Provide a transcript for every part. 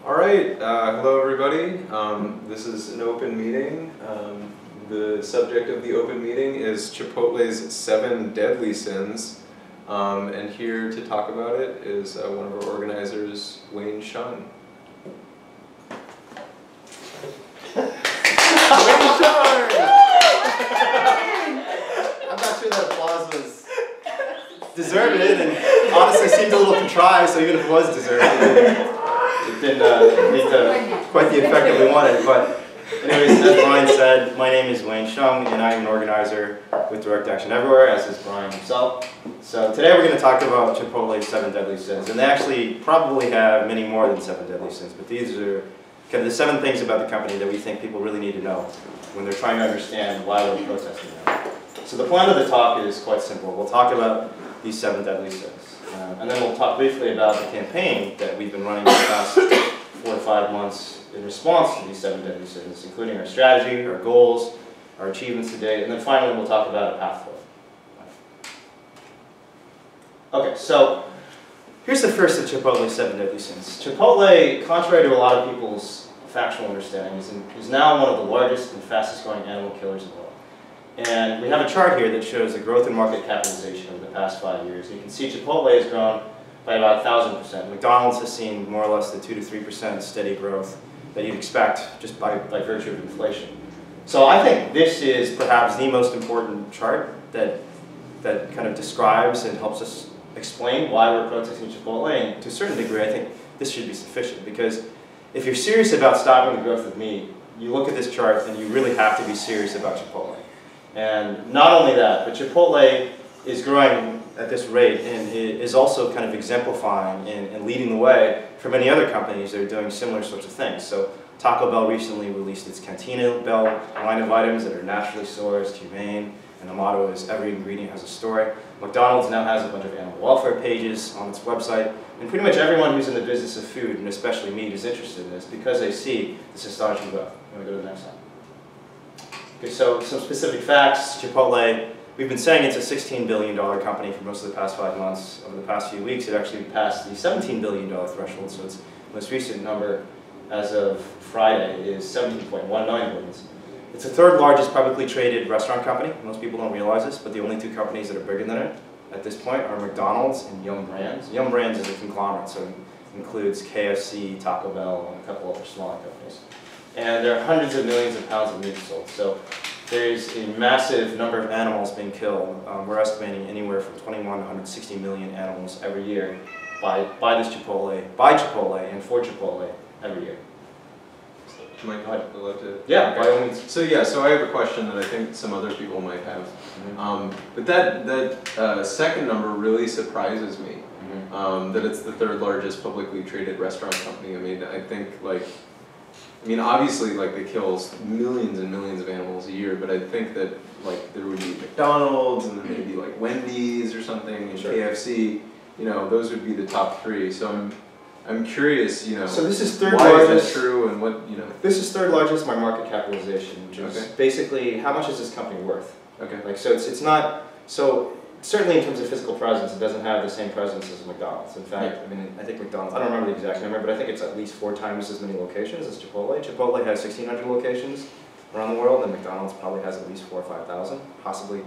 All right, hello everybody. This is an open meeting. The subject of the open meeting is Chipotle's 7 deadly sins. And here to talk about it is one of our organizers, Wayne Shung. Wayne Shung! I'm not sure that applause was deserved, and honestly seemed a little contrived, so even if it was deserved, it didn't meet quite the effect that we wanted. But anyways, as Brian said, my name is Wayne Shung, and I'm an organizer with Direct Action Everywhere, as is Brian himself. So today we're going to talk about Chipotle's 7 deadly sins, and they actually probably have many more than 7 deadly sins, but these are kind of the 7 things about the company that we think people really need to know when they're trying to understand why we're protesting them. So the plan of the talk is quite simple. We'll talk about these 7 deadly sins. And then we'll talk briefly about the campaign that we've been running for the past 4 to 5 months in response to these 7 deadly sins, including our strategy, our goals, our achievements to date, and then finally we'll talk about a path forward. Okay, so here's the first of Chipotle's 7 deadly sins. Chipotle, contrary to a lot of people's factual understanding, is now one of the largest and fastest growing animal killers in the world. And we have a chart here that shows the growth in market capitalization over the past 5 years. You can see Chipotle has grown by about 1,000%. McDonald's has seen more or less the 2 to 3% steady growth that you'd expect just by virtue of inflation. So I think this is perhaps the most important chart that kind of describes and helps us explain why we're protesting Chipotle. And to a certain degree, I think this should be sufficient, because if you're serious about stopping the growth of meat, you look at this chart and you really have to be serious about Chipotle. And not only that, but Chipotle is growing at this rate and it is also kind of exemplifying and leading the way for many other companies that are doing similar sorts of things. So Taco Bell recently released its Cantina Bell line of items that are naturally sourced, humane, and the motto is every ingredient has a story. McDonald's now has a bunch of animal welfare pages on its website, and pretty much everyone who's in the business of food, and especially meat, is interested in this because they see this astonishing growth. I'm going to go to the next slide. Okay, so some specific facts. Chipotle, we've been saying it's a $16 billion company for most of the past 5 months. Over the past few weeks, it actually passed the $17 billion threshold, so its most recent number as of Friday is 17.19 billion. It's the 3rd largest publicly traded restaurant company. Most people don't realize this, but the only 2 companies that are bigger than it at this point are McDonald's and Yum Brands. Yum Brands is a conglomerate, so it includes KFC, Taco Bell, and a couple other smaller companies. And there are hundreds of millions of pounds of meat sold. So there's a massive number of animals being killed. We're estimating anywhere from 21 to 160 million animals every year by Chipotle, and for Chipotle every year. Am I allowed to? Yeah, by all means. So yeah, so I have a question that I think some other people might have. But that second number really surprises me. That it's the 3rd largest publicly traded restaurant company. I mean, I think obviously they kill millions and millions of animals a year, but I think that there would be McDonald's and then maybe Wendy's or something and sure. KFC. Those would be the top 3. So I'm curious, So this is 3rd why largest. is that true, and what, This is 3rd largest by market capitalization, which is basically how much is this company worth. Okay. So it's not so. Certainly in terms of physical presence, it doesn't have the same presence as McDonald's. In fact, I think McDonald's, I don't remember the exact number, but I think it's at least 4 times as many locations as Chipotle. Chipotle has 1,600 locations around the world, and McDonald's probably has at least 4,000 or 5,000, possibly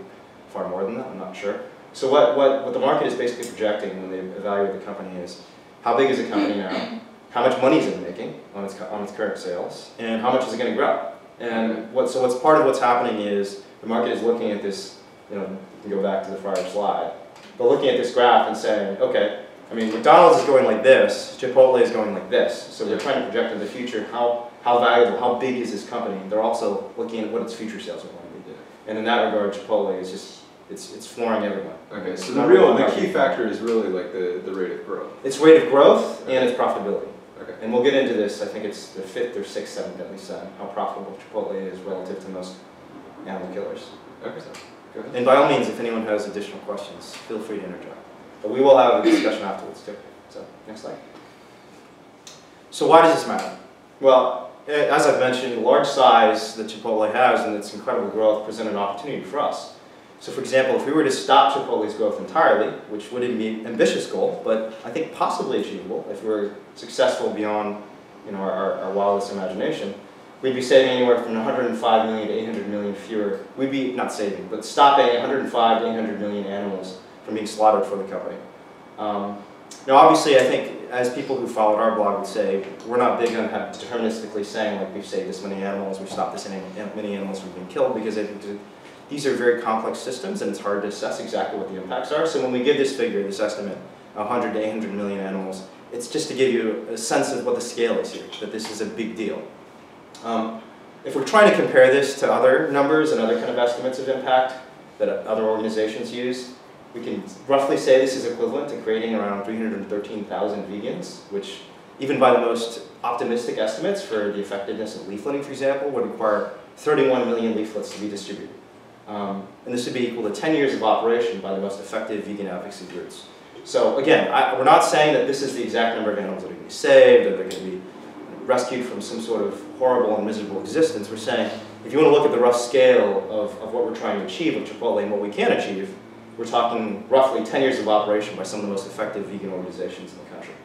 far more than that, I'm not sure. So what the market is basically projecting when they evaluate the company is how big is the company now, how much money is it making on its current sales, and how much is it going to grow. And what's part of what's happening is the market is looking at this, to go back to the prior slide, but looking at this graph and saying, okay, McDonald's is going like this, Chipotle is going like this, so they're trying to project in the future how valuable, how big is this company. They're also looking at what its future sales are going to be. And in that regard, Chipotle is just, it's flooring everyone. Okay, so the key factor is really the rate of growth. It's rate of growth and its profitability. Okay. And we'll get into this, I think it's the 5th or 6th, 7th deadly sin, how profitable Chipotle is relative to most animal killers. Okay. So. And by all means, if anyone has additional questions, feel free to interject. But we will have a discussion afterwards too. So, next slide. So why does this matter? Well, as I've mentioned, the large size that Chipotle has and its incredible growth present an opportunity for us. So for example, if we were to stop Chipotle's growth entirely, which wouldn't be an ambitious goal, but I think possibly achievable if we're successful beyond our wildest imagination, we'd be saving anywhere from 105 million to 800 million fewer. We'd be not saving, but stopping 105 to 800 million animals from being slaughtered for the company. Now, obviously, I think as people who followed our blog would say, we're not big on deterministically saying like we've saved this many animals, we've stopped this many animals from being killed, because these are very complex systems and it's hard to assess exactly what the impacts are. So when we give this figure, this estimate, 100 to 800 million animals, it's just to give you a sense of what the scale is here, that this is a big deal. If we're trying to compare this to other numbers and other kind of estimates of impact that other organizations use, we can roughly say this is equivalent to creating around 313,000 vegans, which even by the most optimistic estimates for the effectiveness of leafleting, for example, would require 31 million leaflets to be distributed. And this would be equal to 10 years of operation by the most effective vegan advocacy groups. So again, we're not saying that this is the exact number of animals that are going to be saved, or they're going to be rescued from some sort of horrible and miserable existence. We're saying, if you want to look at the rough scale of what we're trying to achieve with Chipotle and what we can achieve, we're talking roughly 10 years of operation by some of the most effective vegan organizations in the country.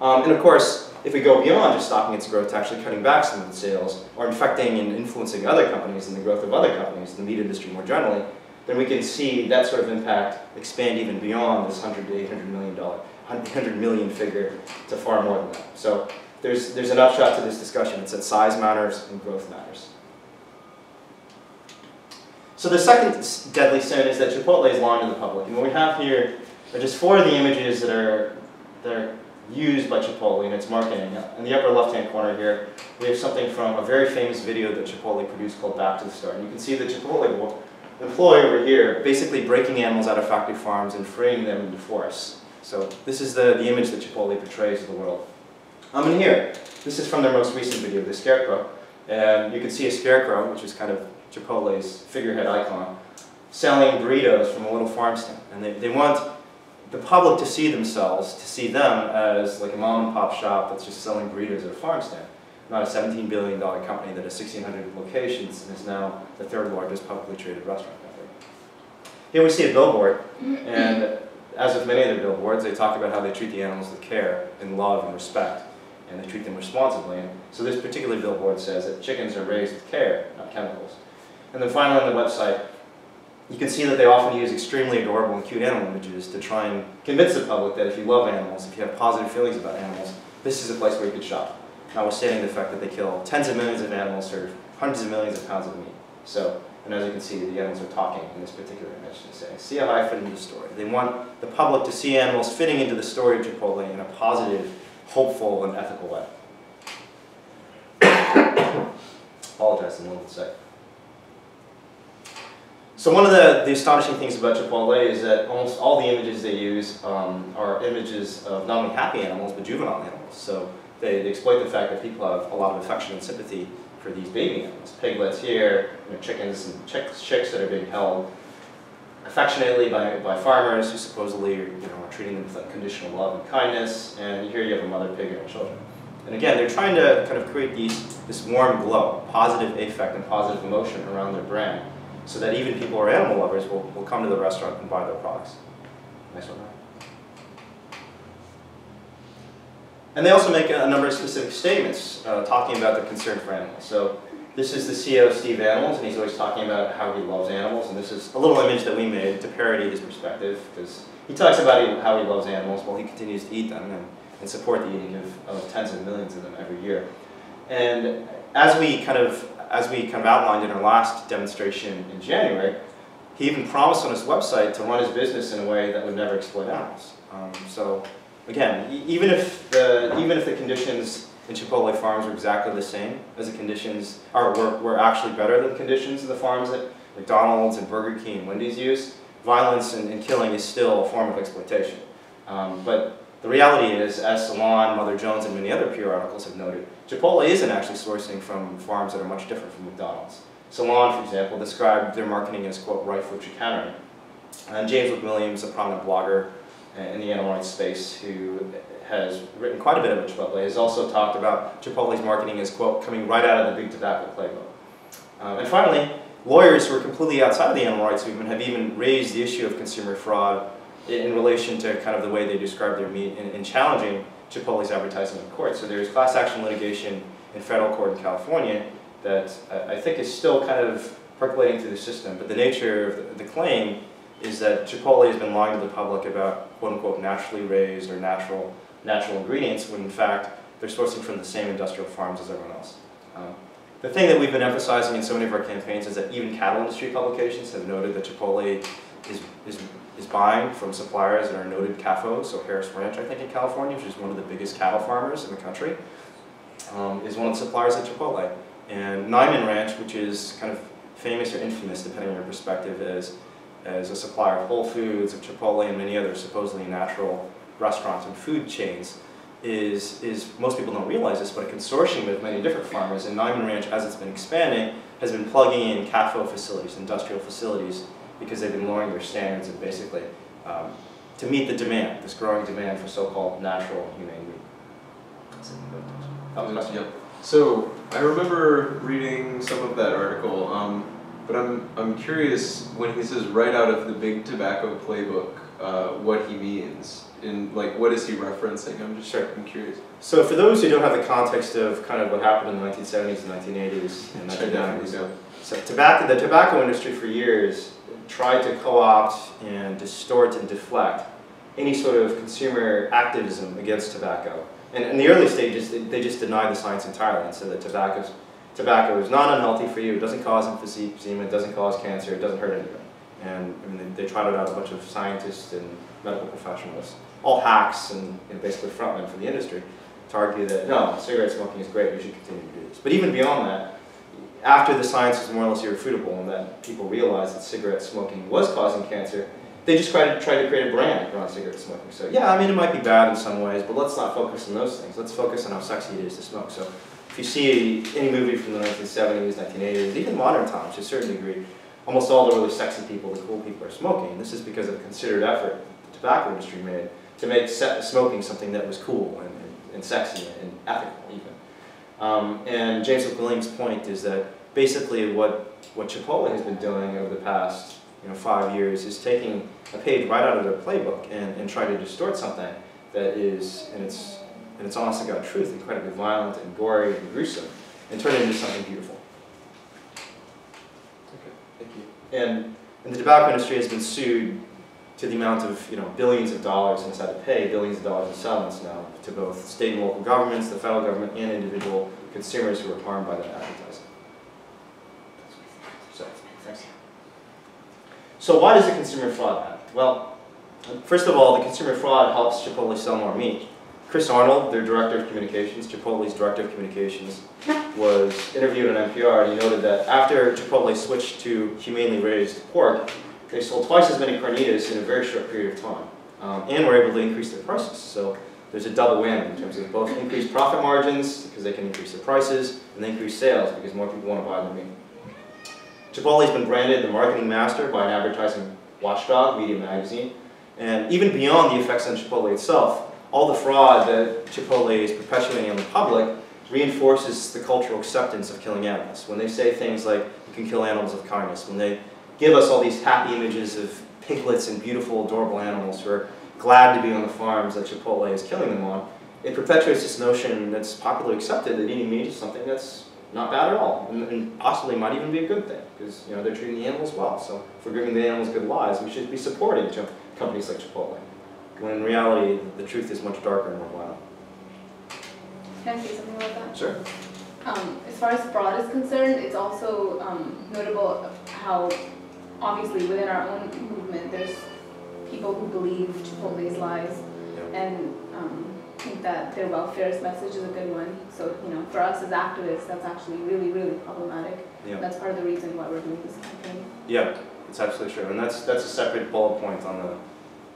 And of course, if we go beyond just stopping its growth to actually cutting back some of its sales, or infecting and influencing other companies and the growth of other companies, the meat industry more generally, then we can see that sort of impact expand even beyond this 100 to 800 million figure to far more than that. So there's an upshot to this discussion. It's that size matters and growth matters. So the second deadly sin is that Chipotle is lying to the public. And what we have here are just 4 of the images that are used by Chipotle in its marketing. In the upper left-hand corner here, we have something from a very famous video that Chipotle produced called Back to the Start. And you can see the Chipotle employee over here basically breaking animals out of factory farms and freeing them into forests. So this is the image that Chipotle portrays to the world. And here, this is from their most recent video, the scarecrow. And you can see a scarecrow, which is kind of Chipotle's figurehead icon, selling burritos from a little farm stand. And they want the public to see themselves, to see them as like a mom and pop shop that's just selling burritos at a farm stand, not a $17 billion company that has 1,600 locations and is now the 3rd largest publicly traded restaurant company. Here we see a billboard, and as with many of their billboards, they talk about how they treat the animals with care and love and respect, and they treat them responsibly. And so this particular billboard says that chickens are raised with care, not chemicals. And then finally on the website, you can see that they often use extremely adorable and cute animal images to try and convince the public that if you love animals, if you have positive feelings about animals, this is a place where you could shop. Notwithstanding the fact that they kill tens of millions of animals, serve hundreds of millions of pounds of meat. So, and as you can see, the animals are talking in this particular image and saying, see how I fit into the story. They want the public to see animals fitting into the story of Chipotle in a positive, hopeful, and ethical way. Apologize, I'm a little bit sick. So one of the astonishing things about Chipotle is that almost all the images they use are images of not only happy animals, but juvenile animals. So they exploit the fact that people have a lot of affection and sympathy for these baby animals. Piglets here, chickens and chicks that are being held affectionately by farmers who supposedly are treating them with unconditional love and kindness. And here you have a mother pig and her children. And again, they're trying to kind of create this warm glow, positive affect and positive emotion around their brand, so that even people who are animal lovers will come to the restaurant and buy their products. Nice one, right? And they also make a number of specific statements talking about their concern for animals. So this is the CEO, Steve Animals, and he's always talking about how he loves animals. And this is a little image that we made to parody his perspective, because he talks about how he loves animals while he continues to eat them and support the eating of tens of millions of them every year. And as we kind of outlined in our last demonstration in January, he even promised on his website to run his business in a way that would never exploit animals. So again, even if the conditions in Chipotle farms were exactly the same as the conditions, or were actually better than the conditions of the farms that McDonald's and Burger King and Wendy's use, violence and killing is still a form of exploitation. But the reality is, as Salon, Mother Jones, and many other PR articles have noted, Chipotle isn't actually sourcing from farms that are much different from McDonald's. Salon, for example, described their marketing as, quote, rife with chicanery. And James McWilliams, a prominent blogger in the animal rights space who has written quite a bit about Chipotle, has also talked about Chipotle's marketing as, quote, coming right out of the big tobacco playbook. And finally, lawyers who are completely outside of the animal rights movement have even raised the issue of consumer fraud in relation to kind of the way they describe their meat in challenging Chipotle's advertising in court. So there's class action litigation in federal court in California that I think is still kind of percolating through the system. But the nature of the claim is that Chipotle has been lying to the public about quote-unquote naturally raised or natural ingredients when in fact they're sourcing from the same industrial farms as everyone else. The thing that we've been emphasizing in so many of our campaigns is that even cattle industry publications have noted that Chipotle is buying from suppliers that are noted CAFOs, so Harris Ranch, I think, in California, which is one of the biggest cattle farmers in the country, is one of the suppliers at Chipotle. And Nyman Ranch, which is kind of famous or infamous, depending on your perspective, as a supplier of Whole Foods, of Chipotle, and many other supposedly natural restaurants and food chains, is most people don't realize this, but a consortium of many different farmers. And Nyman Ranch, as it's been expanding, has been plugging in CAFO facilities, industrial facilities, because they've been lowering their standards and basically to meet the demand, this growing demand for so-called natural humane meat. Yep. So I remember reading some of that article, but I'm curious when he says right out of the big tobacco playbook, what he means. Like, what is he referencing? I'm curious. So for those who don't have the context of kind of what happened in the 1970s and 1980s and 1990s, so the tobacco industry for years tried to co-opt and distort and deflect any sort of consumer activism against tobacco. And in the early stages, they just denied the science entirely and said that tobacco is not unhealthy for you, it doesn't cause emphysema, it doesn't cause cancer, it doesn't hurt anybody. And I mean, they trotted out a bunch of scientists and medical professionals, all hacks and basically frontmen for the industry, to argue that no, cigarette smoking is great, we should continue to do this. But even beyond that, after the science was more or less irrefutable and that people realized that cigarette smoking was causing cancer, they just tried to create a brand around cigarette smoking. So yeah, I mean, it might be bad in some ways, but let's not focus on those things. Let's focus on how sexy it is to smoke. So if you see any movie from the 1970s, 1980s, even modern times to a certain degree, almost all the really sexy people, the cool people are smoking. This is because of a considered effort the tobacco industry made to make smoking something that was cool and sexy and ethical even. And James McWilliams' point is that basically what Chipotle has been doing over the past 5 years is taking a page right out of their playbook and trying to distort something that is, in its honest to God truth, incredibly violent and gory and gruesome, and turn it into something beautiful. Okay, thank you. And the tobacco industry has been sued to the amount of billions of dollars and has had to pay billions of dollars in settlements now to both state and local governments, the federal government, and individual consumers who are harmed by that advertising. So why does the consumer fraud happen? Well, first of all, the consumer fraud helps Chipotle sell more meat. Chris Arnold, their director of communications, Chipotle's director of communications, was interviewed on NPR, and he noted that after Chipotle switched to humanely raised pork, they sold twice as many carnitas in a very short period of time, and were able to increase their prices. So there's a double whammy in terms of both increased profit margins, because they can increase their prices, and increase sales, because more people want to buy their meat. Chipotle has been branded the marketing master by an advertising watchdog, Media Magazine, and even beyond the effects on Chipotle itself, all the fraud that Chipotle is perpetuating on the public reinforces the cultural acceptance of killing animals. When they say things like, you can kill animals with kindness, when they give us all these happy images of piglets and beautiful, adorable animals who are glad to be on the farms that Chipotle is killing them on, it perpetuates this notion that's popularly accepted that eating meat is something that's not bad at all, and possibly might even be a good thing, because they're treating the animals well. So if we're giving the animals good lives, we should be supporting companies like Chipotle. When in reality, the truth is much darker and more violent. Can I say something about that? Sure. As far as fraud is concerned, it's also notable how, obviously, within our own movement, there's people who believe Chipotle's lies, and think that their welfare's message is a good one. So, for us as activists, that's actually really, really problematic. Yeah. That's part of the reason why we're doing this campaign. Yeah, it's absolutely true, and that's a separate bullet point on the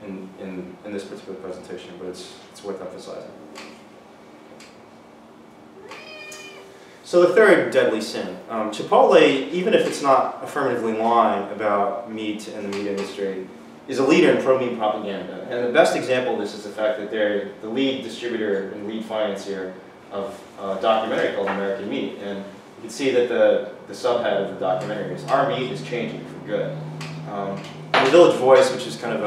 in this particular presentation, but it's worth emphasizing. So the third deadly sin, Chipotle, even if it's not affirmatively lying about meat and the meat industry, is a leader in pro-meat propaganda. And the best example of this is the fact that they're the lead distributor and lead financier of a documentary called American Meat. And you can see that the subhead of the documentary is, "Our meat is changing for good." The Village Voice, which is kind of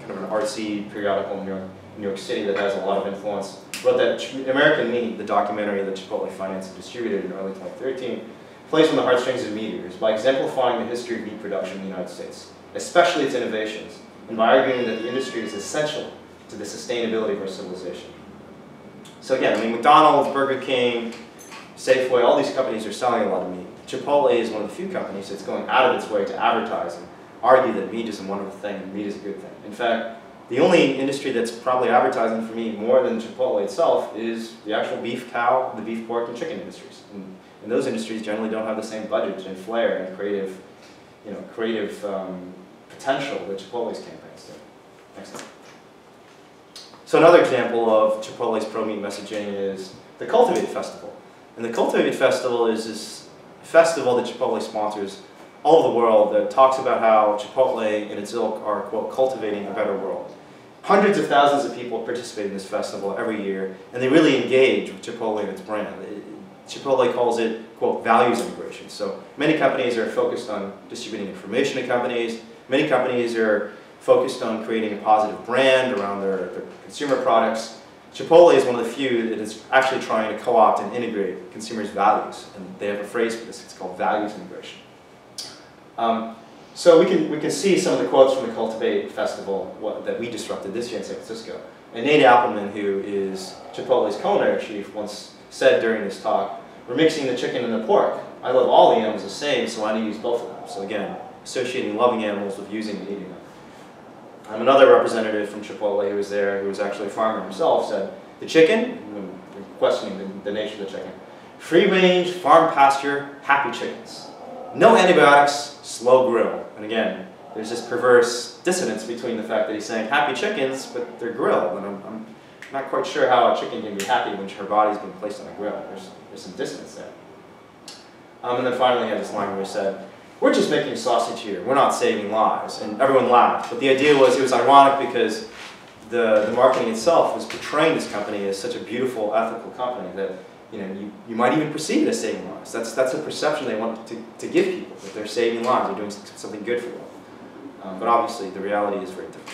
an artsy periodical in New York, New York City that has a lot of influence, wrote that American Meat, the documentary that Chipotle financed and distributed in early 2013, plays on the heartstrings of meat eaters by exemplifying the history of meat production in the United States, especially its innovations, and by arguing that the industry is essential to the sustainability of our civilization. So again, I mean, McDonald's, Burger King, Safeway, all these companies are selling a lot of meat. Chipotle is one of the few companies that's going out of its way to advertise and argue that meat is a wonderful thing and meat is a good thing. In fact, the only industry that's probably advertising for meat more than Chipotle itself is the actual beef cow, the beef, pork, and chicken industries. And those industries generally don't have the same budget and flair and creative potential that Chipotle's campaigns do. Next slide. So another example of Chipotle's pro-meat messaging is the Cultivate Festival. And the Cultivate Festival is this festival that Chipotle sponsors all over the world that talks about how Chipotle and its ilk are, quote, cultivating a better world. Hundreds of thousands of people participate in this festival every year, and they really engage with Chipotle and its brand. Chipotle calls it, quote, values integration. So many companies are focused on distributing information to companies. Many companies are focused on creating a positive brand around their consumer products. Chipotle is one of the few that is actually trying to co-opt and integrate consumers' values. And they have a phrase for this, it's called values integration. So we can see some of the quotes from the Cultivate Festival that we disrupted this year in San Francisco. And Nate Appleman, who is Chipotle's culinary chief, once said during this talk, "We're mixing the chicken and the pork. I love all the animals the same, so why do you use both of them?" So again, associating loving animals with using and eating them. Another representative from Chipotle who was there, who was actually a farmer himself, said, "The chicken," questioning the nature of the chicken, "free range, farm pasture, happy chickens. No antibiotics, slow grill." And again, there's this perverse dissonance between the fact that he's saying happy chickens, but they're grilled. And I'm not quite sure how a chicken can be happy when her body's been placed on a grill. There's some dissonance there. And then finally he had this line where he said, "We're just making sausage here. We're not saving lives." And everyone laughed. But the idea was, it was ironic because the marketing itself was portraying this company as such a beautiful, ethical company that you might even perceive it as saving lives. That's a perception they want to give people, that they're saving lives, they're doing something good for them. But obviously, the reality is very different.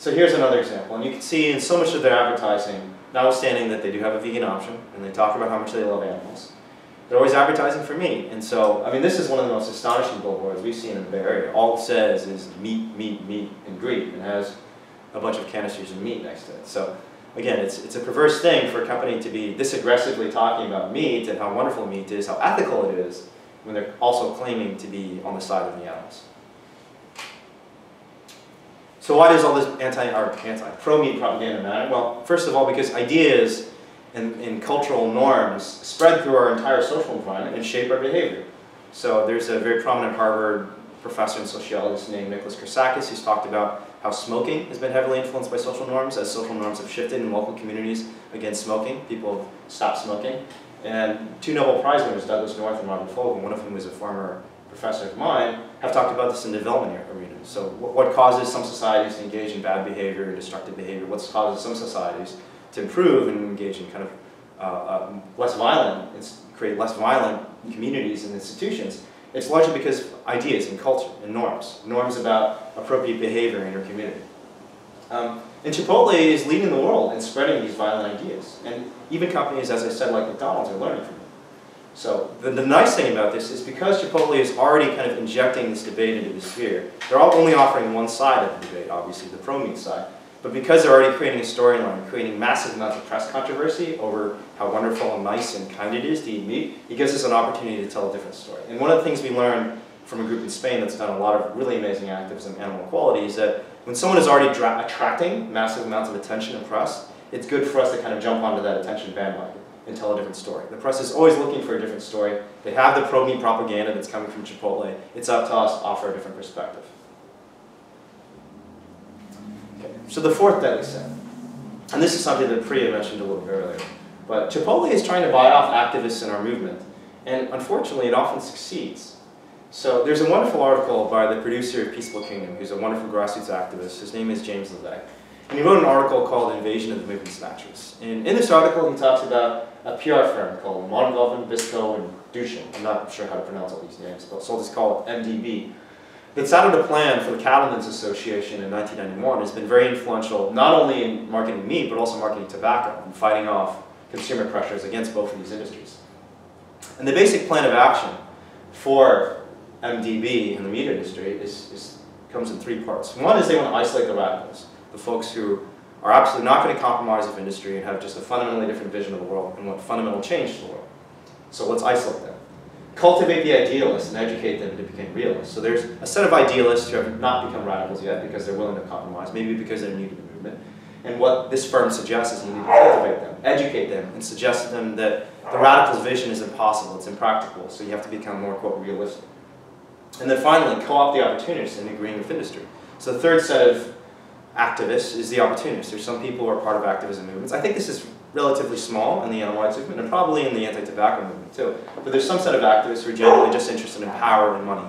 So here's another example. And you can see in so much of their advertising, notwithstanding that they do have a vegan option, and they talk about how much they love animals, they're always advertising for meat. And so, I mean, this is one of the most astonishing billboards we've seen in the Bay Area. All it says is meat, meat, meat in Greek, and has a bunch of canisters of meat next to it. So again, it's a perverse thing for a company to be this aggressively talking about meat and how wonderful meat is, how ethical it is, when they're also claiming to be on the side of the animals. So why does all this pro-meat propaganda matter? Well, first of all, because ideas and cultural norms spread through our entire social environment and shape our behavior. So there's a very prominent Harvard professor and sociologist named Nicholas Chrisakis who's talked about how smoking has been heavily influenced by social norms. As social norms have shifted in local communities against smoking, people have stopped smoking. And two Nobel Prize winners, Douglas North and Robert Fogle, one of whom was a former professor of mine, have talked about this in development arenas. So what causes some societies to engage in bad behavior and destructive behavior? What causes some societies to improve and engage in kind of less violent, create less violent communities and institutions? It's largely because of ideas and culture and norms about appropriate behavior in your community. And Chipotle is leading the world in spreading these violent ideas. And even companies, as I said, like McDonald's, are learning from it. So the nice thing about this is because Chipotle is already kind of injecting this debate into the sphere, they're all only offering one side of the debate, obviously, the pro-meat side. But because they're already creating a storyline, creating massive amounts of press controversy over how wonderful and nice and kind it is to eat meat, it gives us an opportunity to tell a different story. And one of the things we learned from a group in Spain that's done a lot of really amazing activism in animal equality is that when someone is already attracting massive amounts of attention and press, it's good for us to kind of jump onto that attention bandwagon and tell a different story. The press is always looking for a different story. They have the pro-meat propaganda that's coming from Chipotle. It's up to us to offer a different perspective. Okay. So the fourth deadly sin, and this is something that Priya mentioned a little bit earlier, but Chipotle is trying to buy off activists in our movement, and unfortunately it often succeeds. So there's a wonderful article by the producer of Peaceable Kingdom, who's a wonderful grassroots activist. His name is James Levesque. And he wrote an article called Invasion of the Movement Snatchers. And in this article, he talks about a PR firm called Montalvan, Bisco, and Dushin. I'm not sure how to pronounce all these names, but so I'll just call it MDB. that started a plan for the Cattlemen's Association in 1991 has been very influential, not only in marketing meat, but also marketing tobacco and fighting off consumer pressures against both of these industries. And the basic plan of action for MDB in the meat industry comes in 3 parts. One is they want to isolate the radicals, the folks who are absolutely not going to compromise with industry and have just a fundamentally different vision of the world and want fundamental change to the world. So let's isolate them. Cultivate the idealists and educate them to become realists. So there's a set of idealists who have not become radicals yet because they're willing to compromise, maybe because they're new to the movement. And what this firm suggests is you need to cultivate them, educate them, and suggest to them that the radical's vision is impossible, it's impractical, so you have to become more, quote, realistic. And then finally, co-opt the opportunists in agreeing with industry. So the third set of activists is the opportunists. There's some people who are part of activism movements. I think this is relatively small in the animal rights movement and probably in the anti-tobacco movement too. But there's some set of activists who are generally just interested in power and money.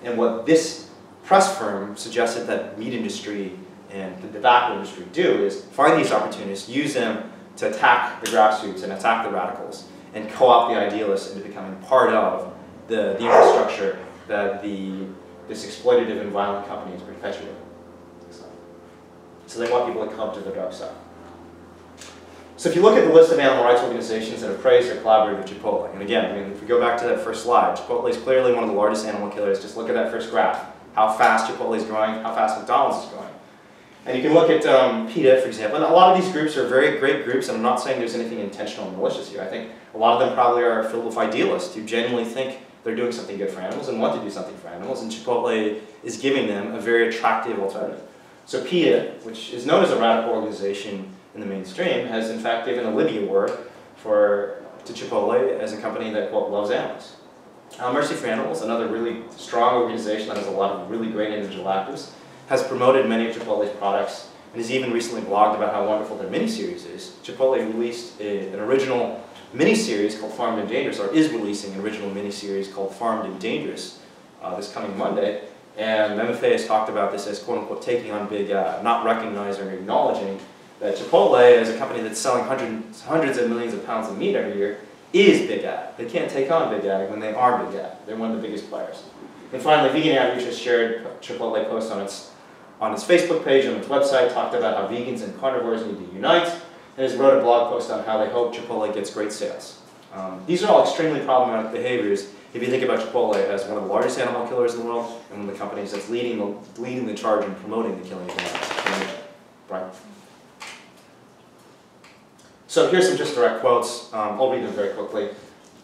And what this press firm suggested that meat industry and the tobacco industry do is find these opportunists, use them to attack the grassroots and attack the radicals, and co-opt the idealists into becoming part of the infrastructure that this exploitative and violent company is perpetuating. So they want people to come to the dark side. So if you look at the list of animal rights organizations that have praised or collaborated with Chipotle, and again, I mean, if we go back to that first slide, Chipotle is clearly one of the largest animal killers. Just look at that first graph, how fast Chipotle is growing, how fast McDonald's is growing. And you can look at PETA, for example, and a lot of these groups are very great groups, and I'm not saying there's anything intentional and malicious here. I think a lot of them probably are filled with idealists who genuinely think they're doing something good for animals and want to do something for animals, and Chipotle is giving them a very attractive alternative. So PETA, which is known as a radical organization in the mainstream, has in fact given a Libby Award to Chipotle as a company that, quote, loves animals. Mercy for Animals, another really strong organization that has a lot of really great individual activists, has promoted many of Chipotle's products and has even recently blogged about how wonderful their miniseries is. Chipotle released an original miniseries called Farmed and Dangerous, or is releasing an original miniseries called Farmed and Dangerous this coming Monday. And MFA has talked about this as, quote unquote, taking on Big Ag, not recognizing or acknowledging that Chipotle, as a company that's selling hundreds of millions of pounds of meat every year, is Big Ag. They can't take on Big Ag when they are Big Ag. They're one of the biggest players. And finally, Vegan Outreach has shared Chipotle posts on its Facebook page and its website, talked about how vegans and carnivores need to unite, and has wrote a blog post on how they hope Chipotle gets great sales. These are all extremely problematic behaviors if you think about Chipotle as one of the largest animal killers in the world and one of the companies that's leading the charge in promoting the killing of animals. Right? So here's some just direct quotes. I'll read them very quickly,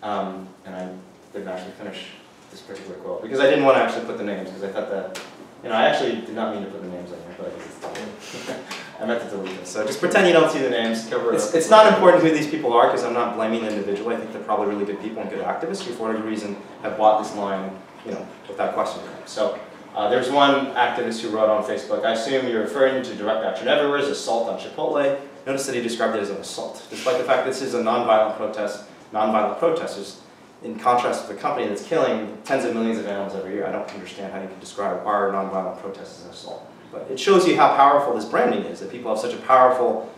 and I didn't actually finish this particular quote because I didn't want to actually put the names because I thought that, I actually did not mean to put the names on here, but I guess it's I meant to delete this. So just pretend you don't see the names. It's not important who these people are because I'm not blaming them individually. I think they're probably really good people and good activists who, for whatever reason, have bought this line, without question. So there's one activist who wrote on Facebook, "I assume you're referring to direct action everywhere's assault on Chipotle." Notice that he described it as an assault, despite the fact this is a nonviolent protest. Nonviolent protesters, in contrast to the company that's killing tens of millions of animals every year. I don't understand how you can describe our nonviolent protests as an assault. But it shows you how powerful this branding is, that people have such a powerful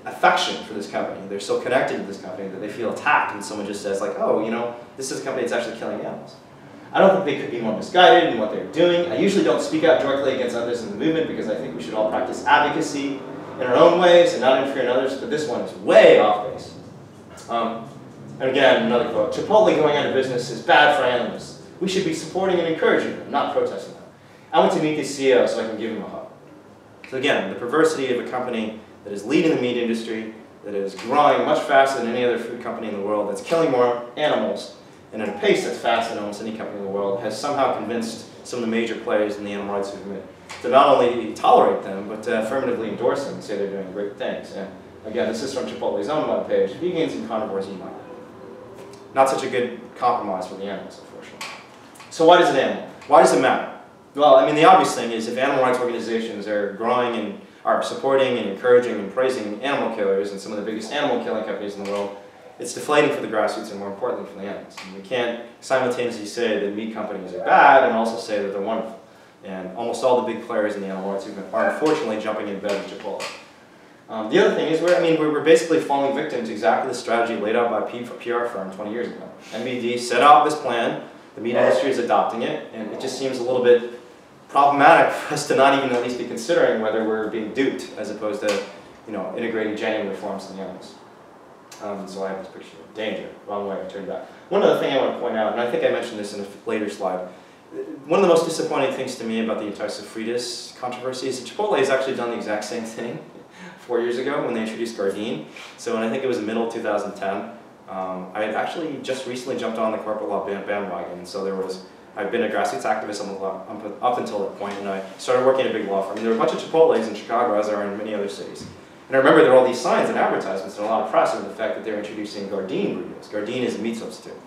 affection for this company. They're so connected to this company that they feel attacked when someone just says, like, oh, this is a company that's actually killing animals. I don't think they could be more misguided in what they're doing. I usually don't speak out directly against others in the movement because I think we should all practice advocacy in our own ways and not interfere in others, but this one is way off base. And again, another quote, "Chipotle going out of business is bad for animals. We should be supporting and encouraging them, not protesting them. I want to meet the CEO so I can give him a hug." So again, the perversity of a company that is leading the meat industry, that is growing much faster than any other food company in the world, that's killing more animals, and at a pace that's faster than almost any company in the world, has somehow convinced some of the major players in the animal rights movement to not only tolerate them, but to affirmatively endorse them and say they're doing great things. And again, this is from Chipotle's own webpage, "Vegans and carnivores unite." Not such a good compromise for the animals, unfortunately. So why does it matter? Why does it matter? Well, I mean, the obvious thing is if animal rights organizations are growing and are supporting and encouraging and praising animal killers and some of the biggest animal killing companies in the world, it's deflating for the grassroots and more importantly for the animals. And we can't simultaneously say that meat companies are bad and also say that they're wonderful. And almost all the big players in the animal rights movement are unfortunately jumping in bed with Chipotle. The other thing is we're basically falling victim to exactly the strategy laid out by a PR firm 20 years ago. MBD set out this plan, the meat industry is adopting it, and it just seems a little bit problematic for us to not even at least be considering whether we're being duped as opposed to, integrating genuine forms in the animals. So I have this picture. Danger. Wrong way. I turned back. One other thing I want to point out, and I think I mentioned this in a later slide, one of the most disappointing things to me about the entire Sofritas controversy is that Chipotle has actually done the exact same thing 4 years ago when they introduced Gardein. So when I think it was middle 2010, I had actually just recently jumped on the corporate law bandwagon. So I've been a grassroots activist up until that point, and I started working at a big law firm. And there were a bunch of Chipotles in Chicago, as there are in many other cities. And I remember there were all these signs and advertisements and a lot of press over the fact that they're introducing Gardein burritos. Gardein is a meat substitute.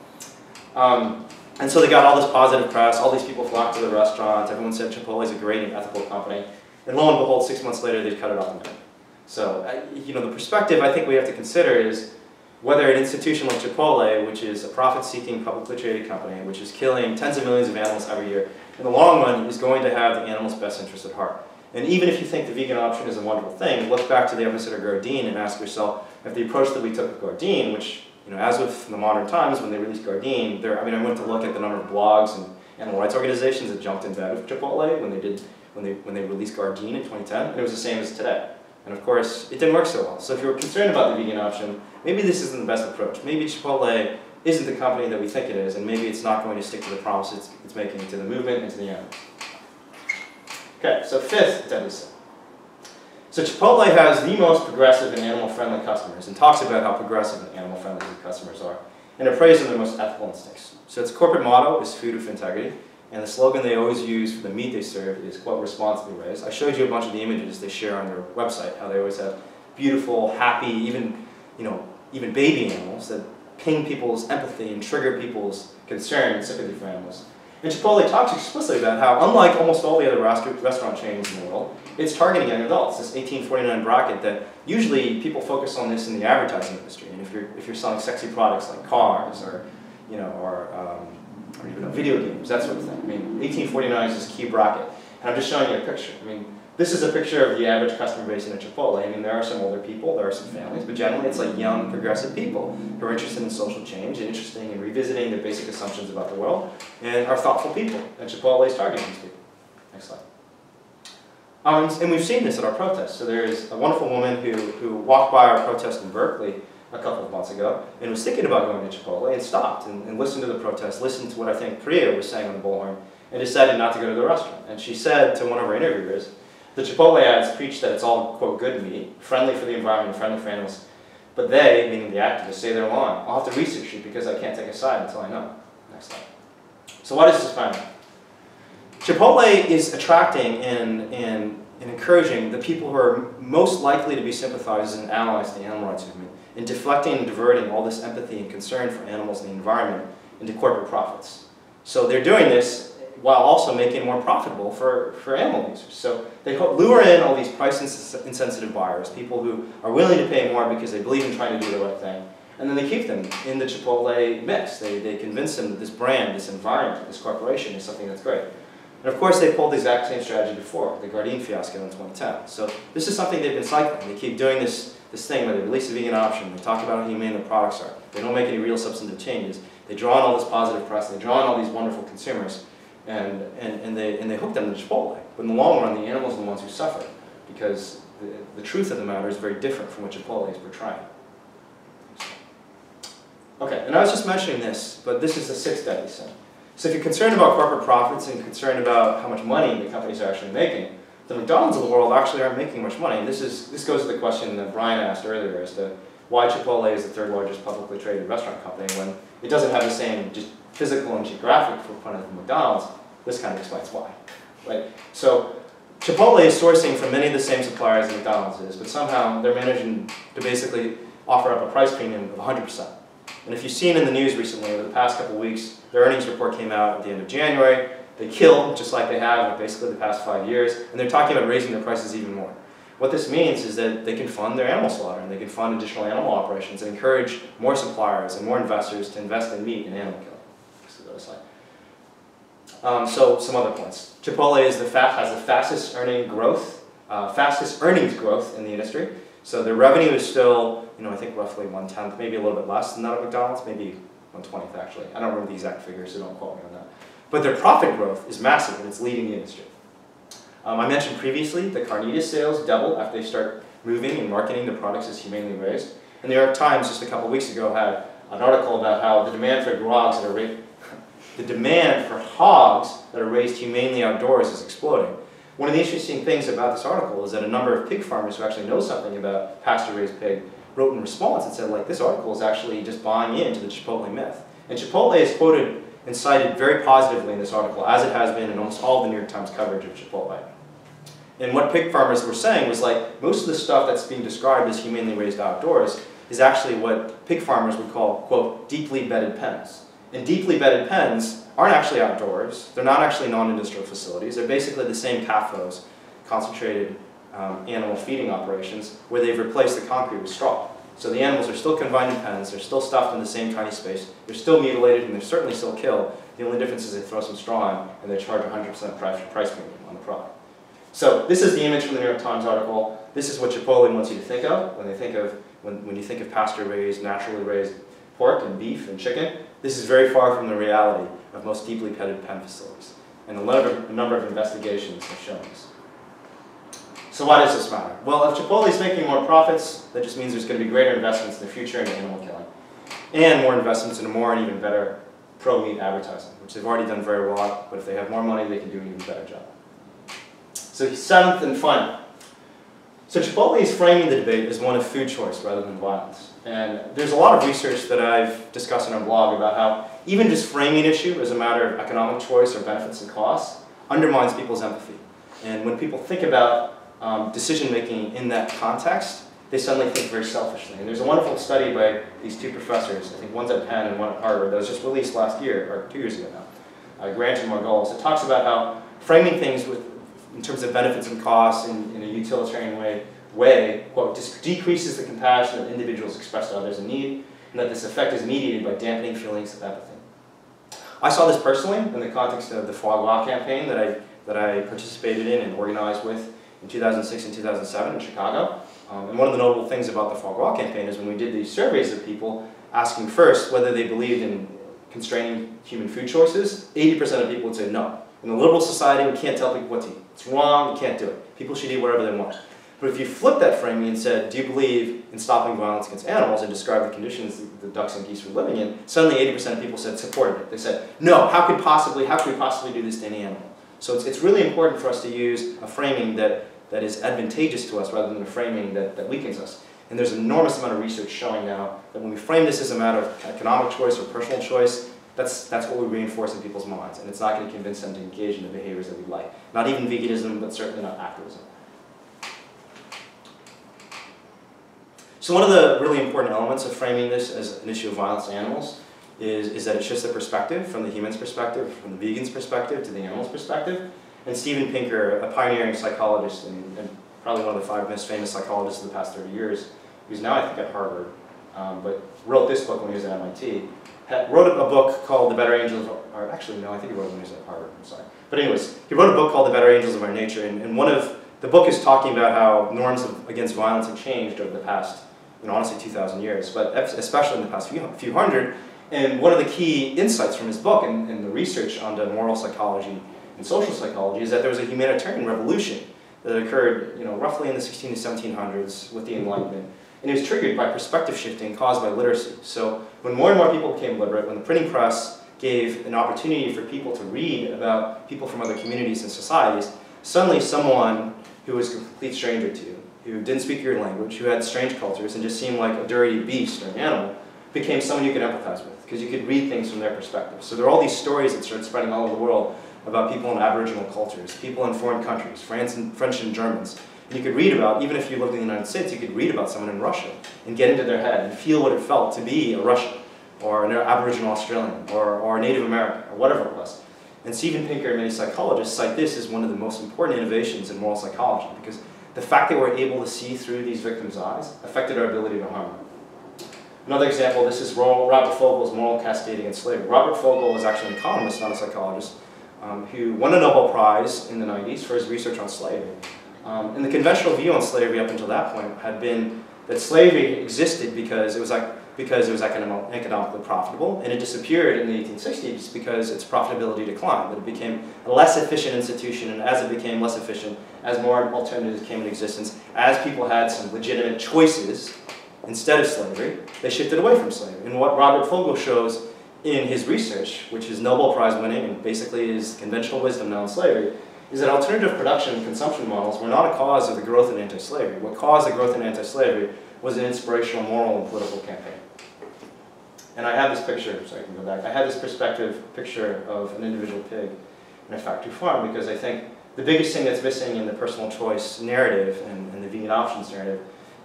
And so they got all this positive press, all these people flocked to the restaurant, everyone said Chipotle is a great and ethical company. And lo and behold, 6 months later, they cut it off the menu. So, the perspective I think we have to consider is whether an institution like Chipotle, which is a profit-seeking, publicly traded company, which is killing tens of millions of animals every year, in the long run is going to have the animal's best interest at heart. And even if you think the vegan option is a wonderful thing, look back to the episode of Gardein and ask yourself if the approach that we took with Gardein, which, as with the modern times when they released Gardein, I went to look at the number of blogs and animal rights organizations that jumped in bed with Chipotle when they released Gardein in 2010, and it was the same as today. And of course, it didn't work so well. So if you're concerned about the vegan option, maybe this isn't the best approach. Maybe Chipotle isn't the company that we think it is, and maybe it's not going to stick to the promise it's making to the movement and to the animals. Okay, so fifth deadly sin. So Chipotle has the most progressive and animal-friendly customers and talks about how progressive and animal-friendly the customers are, and it prays on their most ethical instincts. So its corporate motto is food with integrity, and the slogan they always use for the meat they serve is, quote, responsibly raised. I showed you a bunch of the images they share on their website, how they always have beautiful, happy, even baby animals that ping people's empathy and trigger people's concern and sympathy for animals. And Chipotle talks explicitly about how, unlike almost all the other restaurant chains in the world, it's targeting young adults, this 1849 bracket that usually people focus on this in the advertising industry. And if you're selling sexy products like cars or even video games, that sort of thing. 1849 is this key bracket. And I'm just showing you a picture. This is a picture of the average customer base in a Chipotle. There are some older people, there are some families, but generally it's like young, progressive people who are interested in social change and interested in revisiting their basic assumptions about the world and are thoughtful people. And Chipotle is targeting these people. Next slide. And we've seen this at our protests. So there is a wonderful woman who walked by our protest in Berkeley a couple of months ago and was thinking about going to Chipotle and stopped and listened to the protest, listened to what I think Priya was saying on the bullhorn, and decided not to go to the restaurant. And she said to one of our interviewers, the Chipotle ads preach that it's all, quote, good meat, friendly for the environment, friendly for animals, but they, meaning the activists, say they're wrong. I'll have to research it because I can't take a side until I know. Next slide. So why does this matter? Chipotle is attracting and encouraging the people who are most likely to be sympathizers and allies to the animal rights movement, and deflecting and diverting all this empathy and concern for animals and the environment into corporate profits. So they're doing this while also making it more profitable for animal users. So they lure in all these price-insensitive buyers, people who are willing to pay more because they believe in trying to do the right thing, and then they keep them in the Chipotle mix. They convince them that this brand, this environment, this corporation is something that's great. And of course, they pulled the exact same strategy before, the Gardein fiasco in 2010. So this is something they've been cycling. They keep doing this thing where they release a vegan option, they talk about how humane the products are, they don't make any real substantive changes, they draw on all this positive press, they draw on all these wonderful consumers, and they hook them to Chipotle. But in the long run, the animals are the ones who suffer, because the truth of the matter is very different from what Chipotle is portraying. Okay, and I was just mentioning this, but this is the sixth deadly sin. So if you're concerned about corporate profits and concerned about how much money the companies are actually making, the McDonald's of the world actually aren't making much money. And this goes to the question that Brian asked earlier as to why Chipotle is the third largest publicly traded restaurant company when it doesn't have the same just physical and geographic footprint of McDonald's. This kind of explains why. Right? So Chipotle is sourcing from many of the same suppliers that McDonald's is, but somehow they're managing to basically offer up a price premium of 100%. And if you've seen in the news recently, over the past couple of weeks, their earnings report came out at the end of January. They killed, just like they have for basically the past 5 years, and they're talking about raising their prices even more. What this means is that they can fund their animal slaughter, and they can fund additional animal operations, and encourage more suppliers and more investors to invest in meat and animal killing. So some other points. Chipotle has the fastest earnings growth in the industry. So their revenue is still, I think roughly 1/10, maybe a little bit less than that of McDonald's, maybe 1/20th actually. I don't remember the exact figures, so don't quote me on that. But their profit growth is massive, and it's leading the industry. I mentioned previously the carnitas sales double after they start moving and marketing the products as humanely raised. And the New York Times just a couple weeks ago had an article about how the demand for hogs that are raised humanely outdoors is exploding. One of the interesting things about this article is that a number of pig farmers who actually know something about pasture-raised pig wrote in response and said, like, this article is actually just buying into the Chipotle myth. And Chipotle is quoted and cited very positively in this article, as it has been in almost all the New York Times coverage of Chipotle. And what pig farmers were saying was, like, most of the stuff that's being described as humanely raised outdoors is actually what pig farmers would call, quote, deeply bedded pens. And deeply bedded pens aren't actually outdoors. They're not actually non-industrial facilities. They're basically the same CAFOs, concentrated animal feeding operations, where they've replaced the concrete with straw. So the animals are still confined in pens, they're still stuffed in the same tiny space, they're still mutilated, and they're certainly still killed. The only difference is they throw some straw in, and they charge 100% price premium on the product. So this is the image from the New York Times article. This is what Chipotle wants you to think of when you think of pasture-raised, naturally raised pork and beef and chicken. This is very far from the reality of most deeply bedded pen facilities. And a number of investigations have shown this. So why does this matter? Well, if Chipotle is making more profits, that just means there's going to be greater investments in the future into animal killing, and more investments into more and even better pro-meat advertising, which they've already done very well at, but if they have more money, they can do an even better job. So seventh and final. So Chipotle is framing the debate as one of food choice rather than violence. And there's a lot of research that I've discussed in our blog about how even just framing an issue as a matter of economic choice or benefits and costs undermines people's empathy. And when people think about decision-making in that context, they suddenly think very selfishly. And there's a wonderful study by these two professors, I think one's at Penn and one at Harvard, that was just released last year, or 2 years ago now, Grant and Margolis. It talks about how framing things in terms of benefits and costs in a utilitarian way, quote, decreases the compassion that individuals express to others in need, and that this effect is mediated by dampening feelings of empathy. I saw this personally in the context of the foie gras campaign that I participated in and organized with in 2006 and 2007 in Chicago. And one of the notable things about the foie gras campaign is when we did these surveys of people asking first whether they believed in constraining human food choices, 80% of people would say no. In a liberal society, we can't tell people what to eat. It's wrong, you can't do it. People should eat whatever they want. But if you flip that framing and said, do you believe in stopping violence against animals, and describe the conditions the ducks and geese were living in, suddenly 80% of people said supported it. They said, no, how could we possibly do this to any animal? So it's really important for us to use a framing that is advantageous to us rather than a framing that weakens us. And there's an enormous amount of research showing now that when we frame this as a matter of economic choice or personal choice, that's what we reinforce in people's minds, and it's not going to convince them to engage in the behaviors that we like. Not even veganism, but certainly not activism. So one of the really important elements of framing this as an issue of violence to animals is that it shifts the perspective from the human's perspective, from the vegan's perspective to the animal's perspective. And Steven Pinker, a pioneering psychologist and probably one of the 5 most famous psychologists of the past 30 years, who's now I think at Harvard, but wrote this book when he was at MIT, wrote a book called The Better Angels, or actually no, I think he wrote it when he was at Harvard, I'm sorry. But anyways, he wrote a book called The Better Angels of Our Nature, and the book is talking about how norms against violence have changed over the past, honestly 2,000 years, but especially in the past few hundred. And one of the key insights from his book and the research onto moral psychology and social psychology is that there was a humanitarian revolution that occurred, roughly in the 1600s to 1700s with the Enlightenment. And it was triggered by perspective shifting caused by literacy. So when more and more people became literate, when the printing press gave an opportunity for people to read about people from other communities and societies, suddenly someone who was a complete stranger to you, who didn't speak your language, who had strange cultures and just seemed like a dirty beast or an animal, became someone you could empathize with, because you could read things from their perspective. So there are all these stories that started spreading all over the world about people in Aboriginal cultures, people in foreign countries, French and Germans. And you could read about, even if you lived in the United States, you could read about someone in Russia and get into their head and feel what it felt to be a Russian, or an Aboriginal Australian, or a Native American, or whatever it was. And Steven Pinker and many psychologists cite this as one of the most important innovations in moral psychology, because the fact that we're able to see through these victims' eyes affected our ability to harm them. Another example, this is Robert Fogel's Moral Cascade Against Slavery. Robert Fogel was actually an economist, not a psychologist, who won a Nobel Prize in the 90s for his research on slavery. And the conventional view on slavery up until that point had been that slavery existed because it was like because it was economically profitable, and it disappeared in the 1860s because its profitability declined. But it became a less efficient institution, and as it became less efficient, as more alternatives came into existence, as people had some legitimate choices instead of slavery, they shifted away from slavery. And what Robert Fogel shows in his research, which is Nobel Prize winning and basically is conventional wisdom now in slavery, is that alternative production and consumption models were not a cause of the growth in anti-slavery. What caused the growth in anti-slavery was an inspirational moral and political campaign. And I have this picture, so I can go back. I have this perspective picture of an individual pig in a factory farm because I think the biggest thing that's missing in the personal choice narrative and the vegan options narrative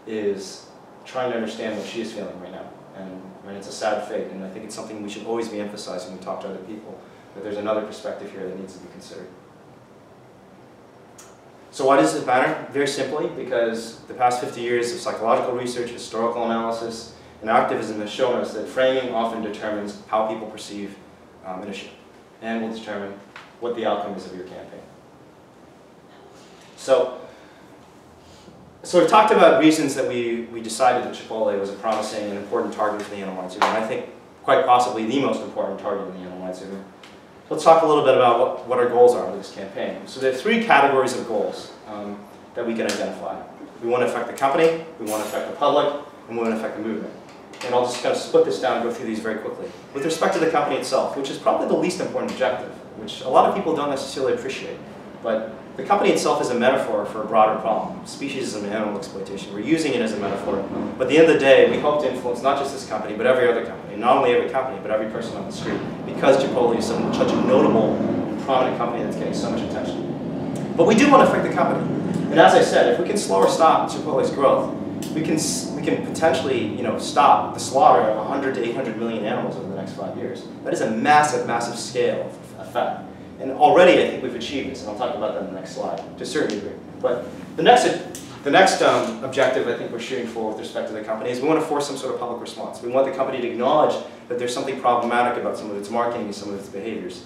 is trying to understand what she is feeling right now. And it's a sad fate, and I think it's something we should always be emphasizing when we talk to other people, that there's another perspective here that needs to be considered. So why does this matter? Very simply, because the past 50 years of psychological research, historical analysis, and activism has shown us that framing often determines how people perceive an issue, and will determine what the outcome is of your campaign. So we've talked about reasons that we decided that Chipotle was a promising and important target for the animal rights movement, and I think quite possibly the most important target in the animal rights movement. Let's talk a little bit about what our goals are with this campaign. So there are three categories of goals that we can identify. We want to affect the company, we want to affect the public, and we want to affect the movement. And I'll just kind of split this down and go through these very quickly. With respect to the company itself, which is probably the least important objective, which a lot of people don't necessarily appreciate, but the company itself is a metaphor for a broader problem, speciesism and animal exploitation. We're using it as a metaphor, but at the end of the day, we hope to influence not just this company, but every other company. Not only every company, but every person on the street, because Chipotle is such a notable, prominent company that's getting so much attention. But we do want to affect the company. And as I said, if we can slow or stop Chipotle's growth, we can potentially stop the slaughter of 100 to 800 million animals over the next 5 years. That is a massive, massive scale of effect. And already I think we've achieved this, and I'll talk about that in the next slide, to a certain degree. But the next objective I think we're shooting for with respect to the company is we want to force some sort of public response. We want the company to acknowledge that there's something problematic about some of its marketing and some of its behaviors.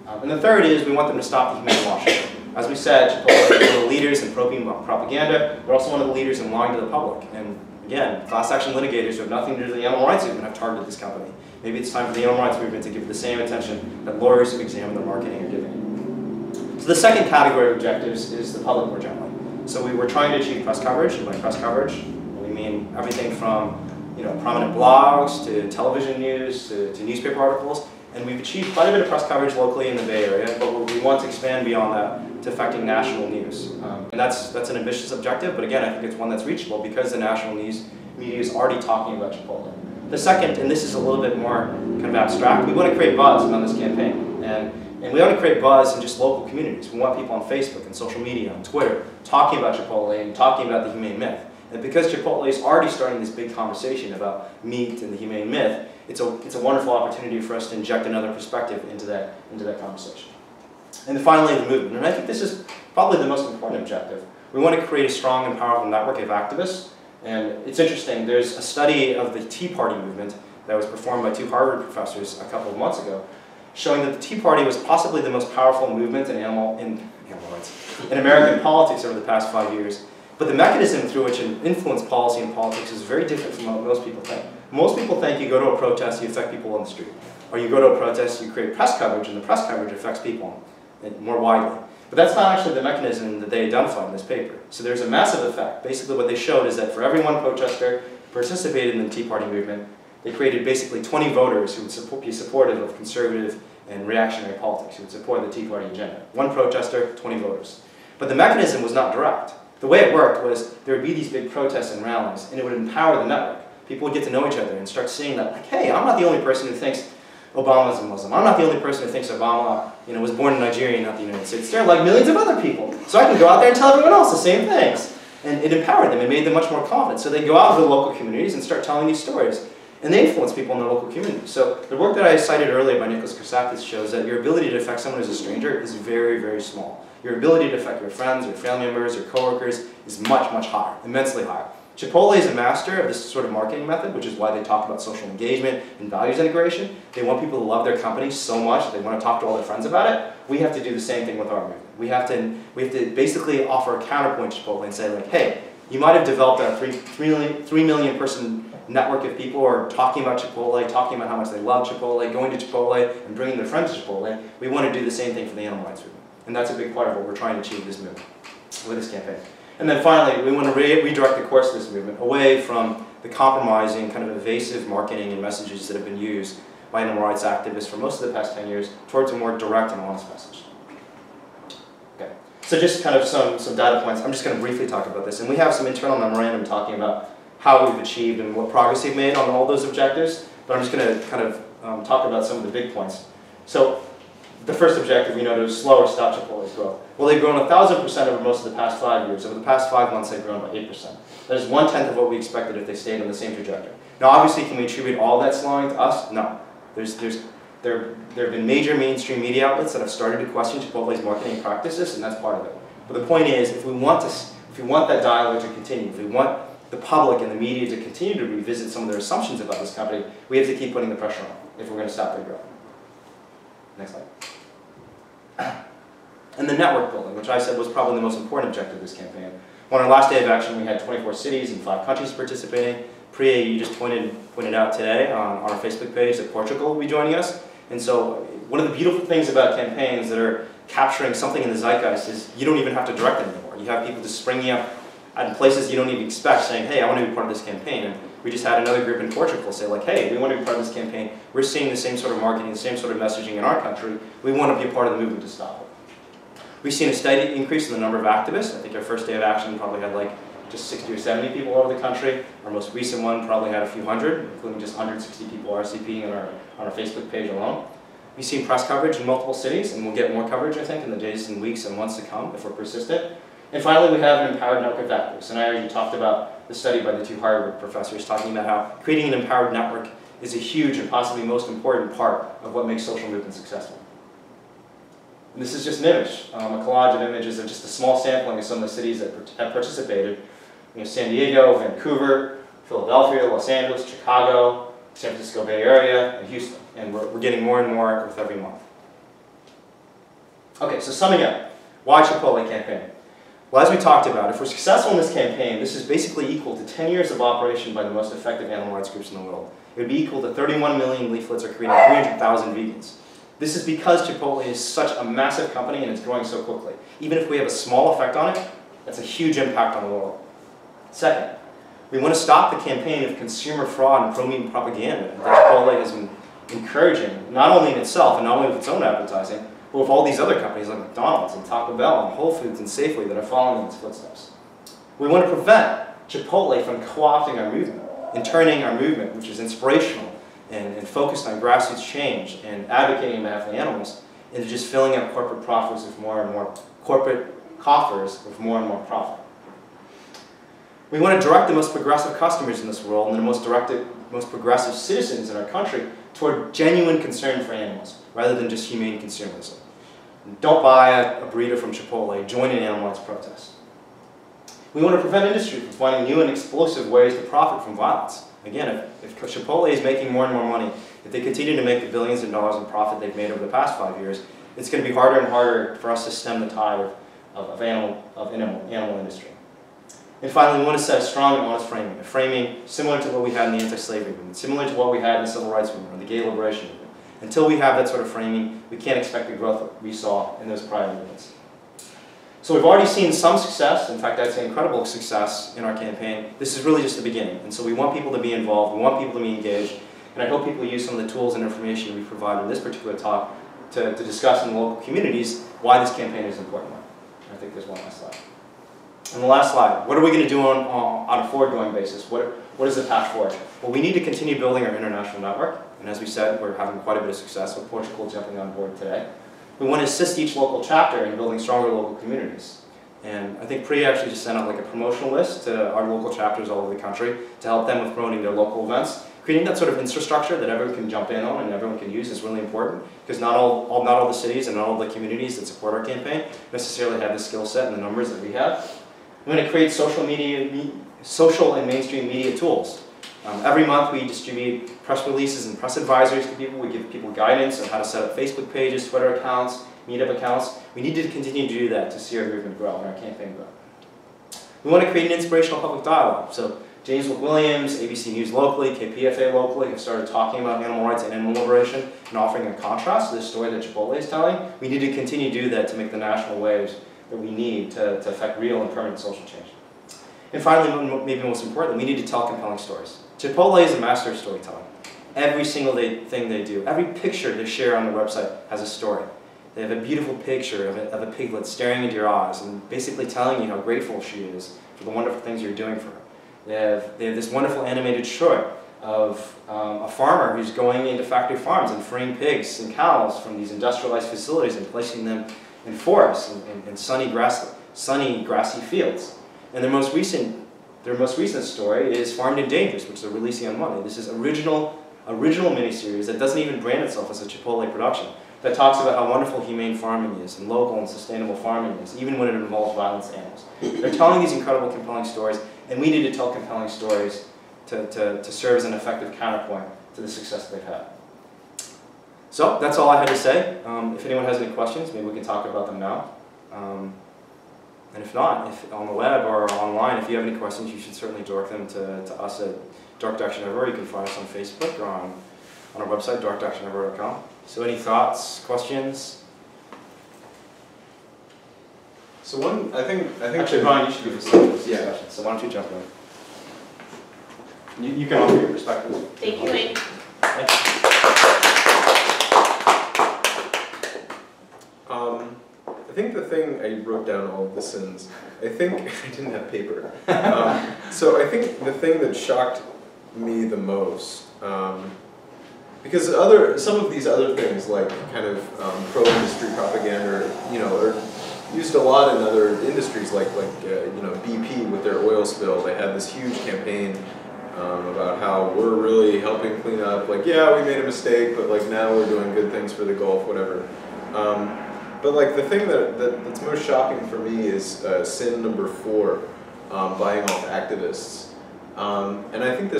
And the third is we want them to stop the humane washing. As we said, Chipotle is one of the leaders in propaganda. They're also one of the leaders in lying to the public. And again, class action litigators who have nothing to do with the animal rights movement have targeted this company. Maybe it's time for the animal rights movement to give it the same attention that lawyers who examine their marketing are giving it. So the second category of objectives is the public more generally. So we were trying to achieve press coverage, and by press coverage, we mean everything from prominent blogs to television news to newspaper articles. And we've achieved quite a bit of press coverage locally in the Bay Area, but we want to expand beyond that to affecting national news. And that's an ambitious objective, but again, I think it's one that's reachable because the national news media is already talking about Chipotle. The second, and this is a little bit more kind of abstract, we want to create buzz on this campaign. And we want to create buzz in just local communities. We want people on Facebook and social media, on Twitter, talking about Chipotle and talking about the humane myth. And because Chipotle is already starting this big conversation about meat and the humane myth, it's a wonderful opportunity for us to inject another perspective into that conversation. And then finally, the movement. And I think this is probably the most important objective. We want to create a strong and powerful network of activists. And it's interesting, there's a study of the Tea Party movement that was performed by 2 Harvard professors a couple of months ago, showing that the Tea Party was possibly the most powerful movement in American politics over the past 5 years. But the mechanism through which it influenced policy and politics is very different from what most people think. Most people think you go to a protest, you affect people on the street. Or you go to a protest, you create press coverage, and the press coverage affects people more widely. But that's not actually the mechanism that they identified in this paper. So there's a massive effect. Basically what they showed is that for every one protester who participated in the Tea Party movement, they created basically 20 voters who would be supportive of conservative and reactionary politics, who would support the Tea Party agenda. One protester, 20 voters. But the mechanism was not direct. The way it worked was there would be these big protests and rallies, and it would empower the network. People would get to know each other and start seeing that, like, hey, I'm not the only person who thinks Obama's a Muslim. I'm not the only person who thinks Obama was born in Nigeria, not the United States. There are like millions of other people. So I can go out there and tell everyone else the same things. And it empowered them. It made them much more confident. So they go out to the local communities and start telling these stories. And they influence people in their local community. So the work that I cited earlier by Nicholas Chrisakis shows that your ability to affect someone who's a stranger is very, very small. Your ability to affect your friends, your family members, your coworkers is much, much higher, immensely higher. Chipotle is a master of this sort of marketing method, which is why they talk about social engagement and values integration. They want people to love their company so much that they want to talk to all their friends about it. We have to do the same thing with our movement. We have to basically offer a counterpoint to Chipotle and say, like, hey, you might have developed a 3 million person network of people who are talking about Chipotle, talking about how much they love Chipotle, going to Chipotle, and bringing their friends to Chipotle. We want to do the same thing for the animal rights movement. And that's a big part of what we're trying to achieve this movement, with this campaign. And then finally, we want to redirect the course of this movement away from the compromising, kind of evasive marketing and messages that have been used by animal rights activists for most of the past 10 years towards a more direct and honest message. Okay, so just kind of some data points. I'm just going to briefly talk about this. And we have some internal memorandum talking about how we've achieved and what progress we've made on all those objectives. But I'm just going to kind of talk about some of the big points. So the first objective, we know, to slow or stop Chipotle's growth. Well, they've grown 1,000% over most of the past 5 years. Over the past 5 months, they've grown by 8%. That is 1/10 of what we expected if they stayed on the same trajectory. Now, obviously, can we attribute all that slowing to us? No. There have been major mainstream media outlets that have started to question Chipotle's marketing practices, and that's part of it. But the point is, if we want that dialogue to continue, if we want the public and the media to continue to revisit some of their assumptions about this company, we have to keep putting the pressure on if we're going to stop their growth. Next slide. And the network building, which I said was probably the most important objective of this campaign. On our last day of action, we had 24 cities and 5 countries participating. Priya, you just pointed out today on our Facebook page that Portugal will be joining us. And so one of the beautiful things about campaigns that are capturing something in the zeitgeist is you don't even have to direct them anymore. You have people just springing up at places you don't even expect saying, hey, I want to be part of this campaign. And we just had another group in Portugal say like, hey, we want to be part of this campaign. We're seeing the same sort of marketing, the same sort of messaging in our country. We want to be a part of the movement to stop it. We've seen a steady increase in the number of activists. I think our first day of action probably had like just 60 or 70 people all over the country. Our most recent one probably had a few hundred, including just 160 people RSVPing on our Facebook page alone. We've seen press coverage in multiple cities, and we'll get more coverage, I think, in the days and weeks and months to come if we're persistent. And finally, we have an empowered network of activists. And I already talked about the study by the 2 Harvard professors talking about how creating an empowered network is a huge and possibly most important part of what makes social movements successful. And this is just an image, a collage of images of just a small sampling of some of the cities that have participated. You know, San Diego, Vancouver, Philadelphia, Los Angeles, Chicago, San Francisco Bay Area, and Houston. And we're getting more and more with every month. Okay, so summing up, why Chipotle campaign? Well, as we talked about, if we're successful in this campaign, this is basically equal to 10 years of operation by the most effective animal rights groups in the world. It would be equal to 31 million leaflets or creating 300,000 vegans. This is because Chipotle is such a massive company and it's growing so quickly. Even if we have a small effect on it, that's a huge impact on the world. Second, we want to stop the campaign of consumer fraud and pro-meat propaganda that Chipotle has been encouraging, not only in itself and not only with its own advertising, but with all these other companies like McDonald's and Taco Bell and Whole Foods and Safeway that are following in its footsteps. We want to prevent Chipotle from co-opting our movement and turning our movement, which is inspirational and focused on grassroots change and advocating on behalf of the animals, into just filling up corporate profits with more and more corporate coffers with more and more profit. We want to direct the most progressive customers in this world and the most progressive citizens in our country toward genuine concern for animals, rather than just humane consumerism. Don't buy a burrito from Chipotle, join an animal rights protest. We want to prevent industry from finding new and explosive ways to profit from violence. Again, if Chipotle is making more and more money, if they continue to make the billions of dollars in profit they've made over the past 5 years, it's going to be harder and harder for us to stem the tide of animal industry. And finally, we want to set a strong and honest framing, a framing similar to what we had in the anti-slavery movement, similar to what we had in the civil rights movement or the gay liberation movement. Until we have that sort of framing, we can't expect the growth we saw in those prior movements. So we've already seen some success, in fact I'd say incredible success in our campaign. This is really just the beginning, and so we want people to be involved, we want people to be engaged, and I hope people use some of the tools and information we provide in this particular talk to discuss in the local communities why this campaign is important. I think there's one last slide. And the last slide, what are we going to do on a forward-going basis? What is the path forward? Well, we need to continue building our international network, and as we said, we're having quite a bit of success with Portugal jumping on board today. We want to assist each local chapter in building stronger local communities. And I think Priya actually just sent out like a promotional list to our local chapters all over the country to help them with promoting their local events. Creating that sort of infrastructure that everyone can jump in on and everyone can use is really important, because not all the cities and not all the communities that support our campaign necessarily have the skill set and the numbers that we have. We're going to create social and mainstream media tools. Every month we distribute press releases and press advisories to people. We give people guidance on how to set up Facebook pages, Twitter accounts, Meetup accounts. We need to continue to do that to see our movement grow and our campaign grow. We want to create an inspirational public dialogue. So James Williams, ABC News locally, KPFA locally have started talking about animal rights and animal liberation and offering a contrast to the story that Chipotle is telling. We need to continue to do that to make the national waves that we need to affect real and permanent social change. And finally, maybe most importantly, we need to tell compelling stories. Chipotle is a master of storytelling. Every single thing they do, every picture they share on their website has a story. They have a beautiful picture of a piglet staring into your eyes and basically telling you how grateful she is for the wonderful things you're doing for her. They have this wonderful animated short of a farmer who's going into factory farms and freeing pigs and cows from these industrialized facilities and placing them in forests and sunny grassy fields. And their most recent story is Farmed and Dangerous, which they're releasing on Monday. This is original miniseries that doesn't even brand itself as a Chipotle production, that talks about how wonderful humane farming is and local and sustainable farming is, even when it involves violence to animals. They're telling these incredible, compelling stories, and we need to tell compelling stories to serve as an effective counterpoint to the success they've had. So that's all I had to say. If anyone has any questions, maybe we can talk about them now. And if not, if on the web or online, if you have any questions, you should certainly direct them to us at Direct Action Everywhere. You can find us on Facebook or on our website, directactioneverywhere.com. So any thoughts, questions? So I think Actually, Brian, you should be facilitating this discussion. So why don't you jump in? You can offer your perspective. Thank you, Wayne. Thank you. I think the thing, I wrote down all of the sins. I think, I didn't have paper. So I think the thing that shocked me the most, because some of these other things like kind of pro-industry propaganda, are used a lot in other industries like BP with their oil spill. They had this huge campaign about how we're really helping clean up, like, yeah, we made a mistake, but like now we're doing good things for the Gulf, whatever. But like the thing that's most shocking for me is sin number 4, buying off activists. And I think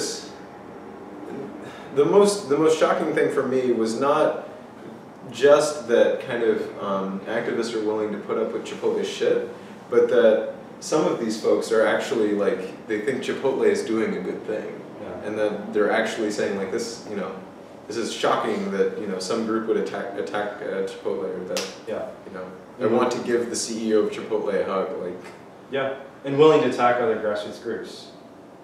the most shocking thing for me was not just that kind of activists are willing to put up with Chipotle's shit, but that some of these folks are actually like, they think Chipotle is doing a good thing. Yeah. And that they're actually saying like this, this is shocking that some group would attack Chipotle, or that I want to give the CEO of Chipotle a hug, like. Yeah, and willing to attack other grassroots groups.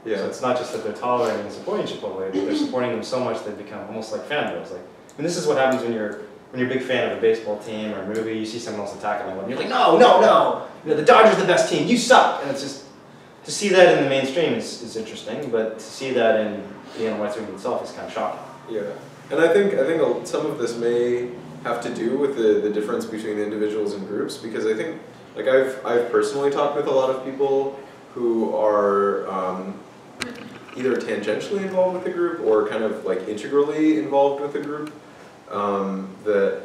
Yeah. So it's not just that they're tolerating and supporting Chipotle, but they're supporting them so much they become almost like fanboys. Like, and this is what happens when you're a big fan of a baseball team or a movie. You see someone else attacking them, and you're like, no, the Dodgers are the best team. You suck, and it's just to see that in the mainstream is interesting, but to see that in the animal rights movement itself is kind of shocking. Yeah. And I think some of this may have to do with the difference between individuals and groups, because I think, like, I've personally talked with a lot of people who are either tangentially involved with the group or kind of like integrally involved with the group that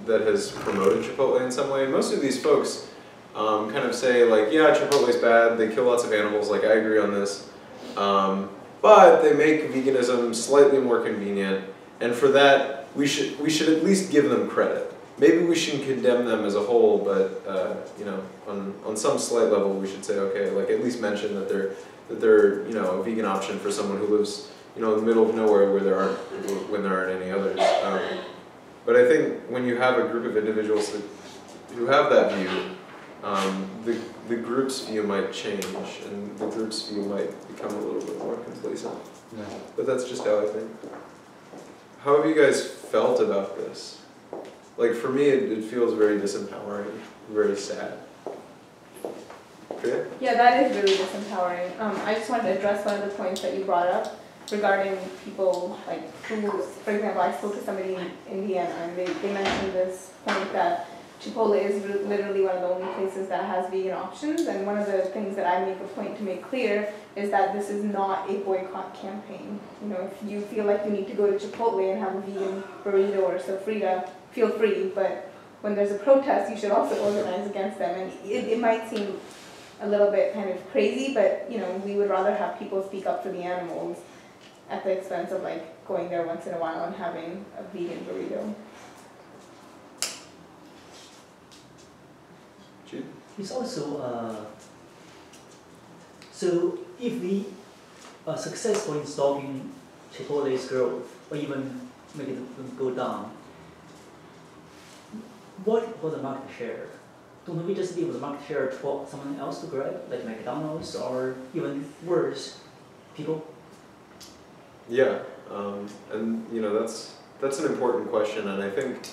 has promoted Chipotle in some way. And most of these folks kind of say like, yeah, Chipotle's bad, they kill lots of animals, like I agree on this, but they make veganism slightly more convenient. And for that, we should at least give them credit. Maybe we shouldn't condemn them as a whole, but on some slight level, we should say, okay, like at least mention that they're a vegan option for someone who lives in the middle of nowhere when there aren't any others. But I think when you have a group of individuals who have that view, the group's view might change, and the group's view might become a little bit more complacent. Yeah. But that's just how I think. How have you guys felt about this? Like for me, it feels very disempowering, very sad. Okay? Yeah, that is really disempowering. I just wanted to address one of the points that you brought up regarding people like who, for example, I spoke to somebody in Indiana and they mentioned this point that Chipotle is literally one of the only places that has vegan options, and one of the things that I make a point to make clear is that this is not a boycott campaign. If you feel like you need to go to Chipotle and have a vegan burrito or sofrita, feel free, but when there's a protest, you should also organize against them. And it might seem a little bit kind of crazy, but we would rather have people speak up for the animals at the expense of like going there once in a while and having a vegan burrito. It's also, so if we successful in stopping Chipotle's growth, or even make it go down, what was the market share? Don't we just leave the market share for someone else to grab, like McDonald's, or even worse, people? Yeah, and you know that's an important question, and I think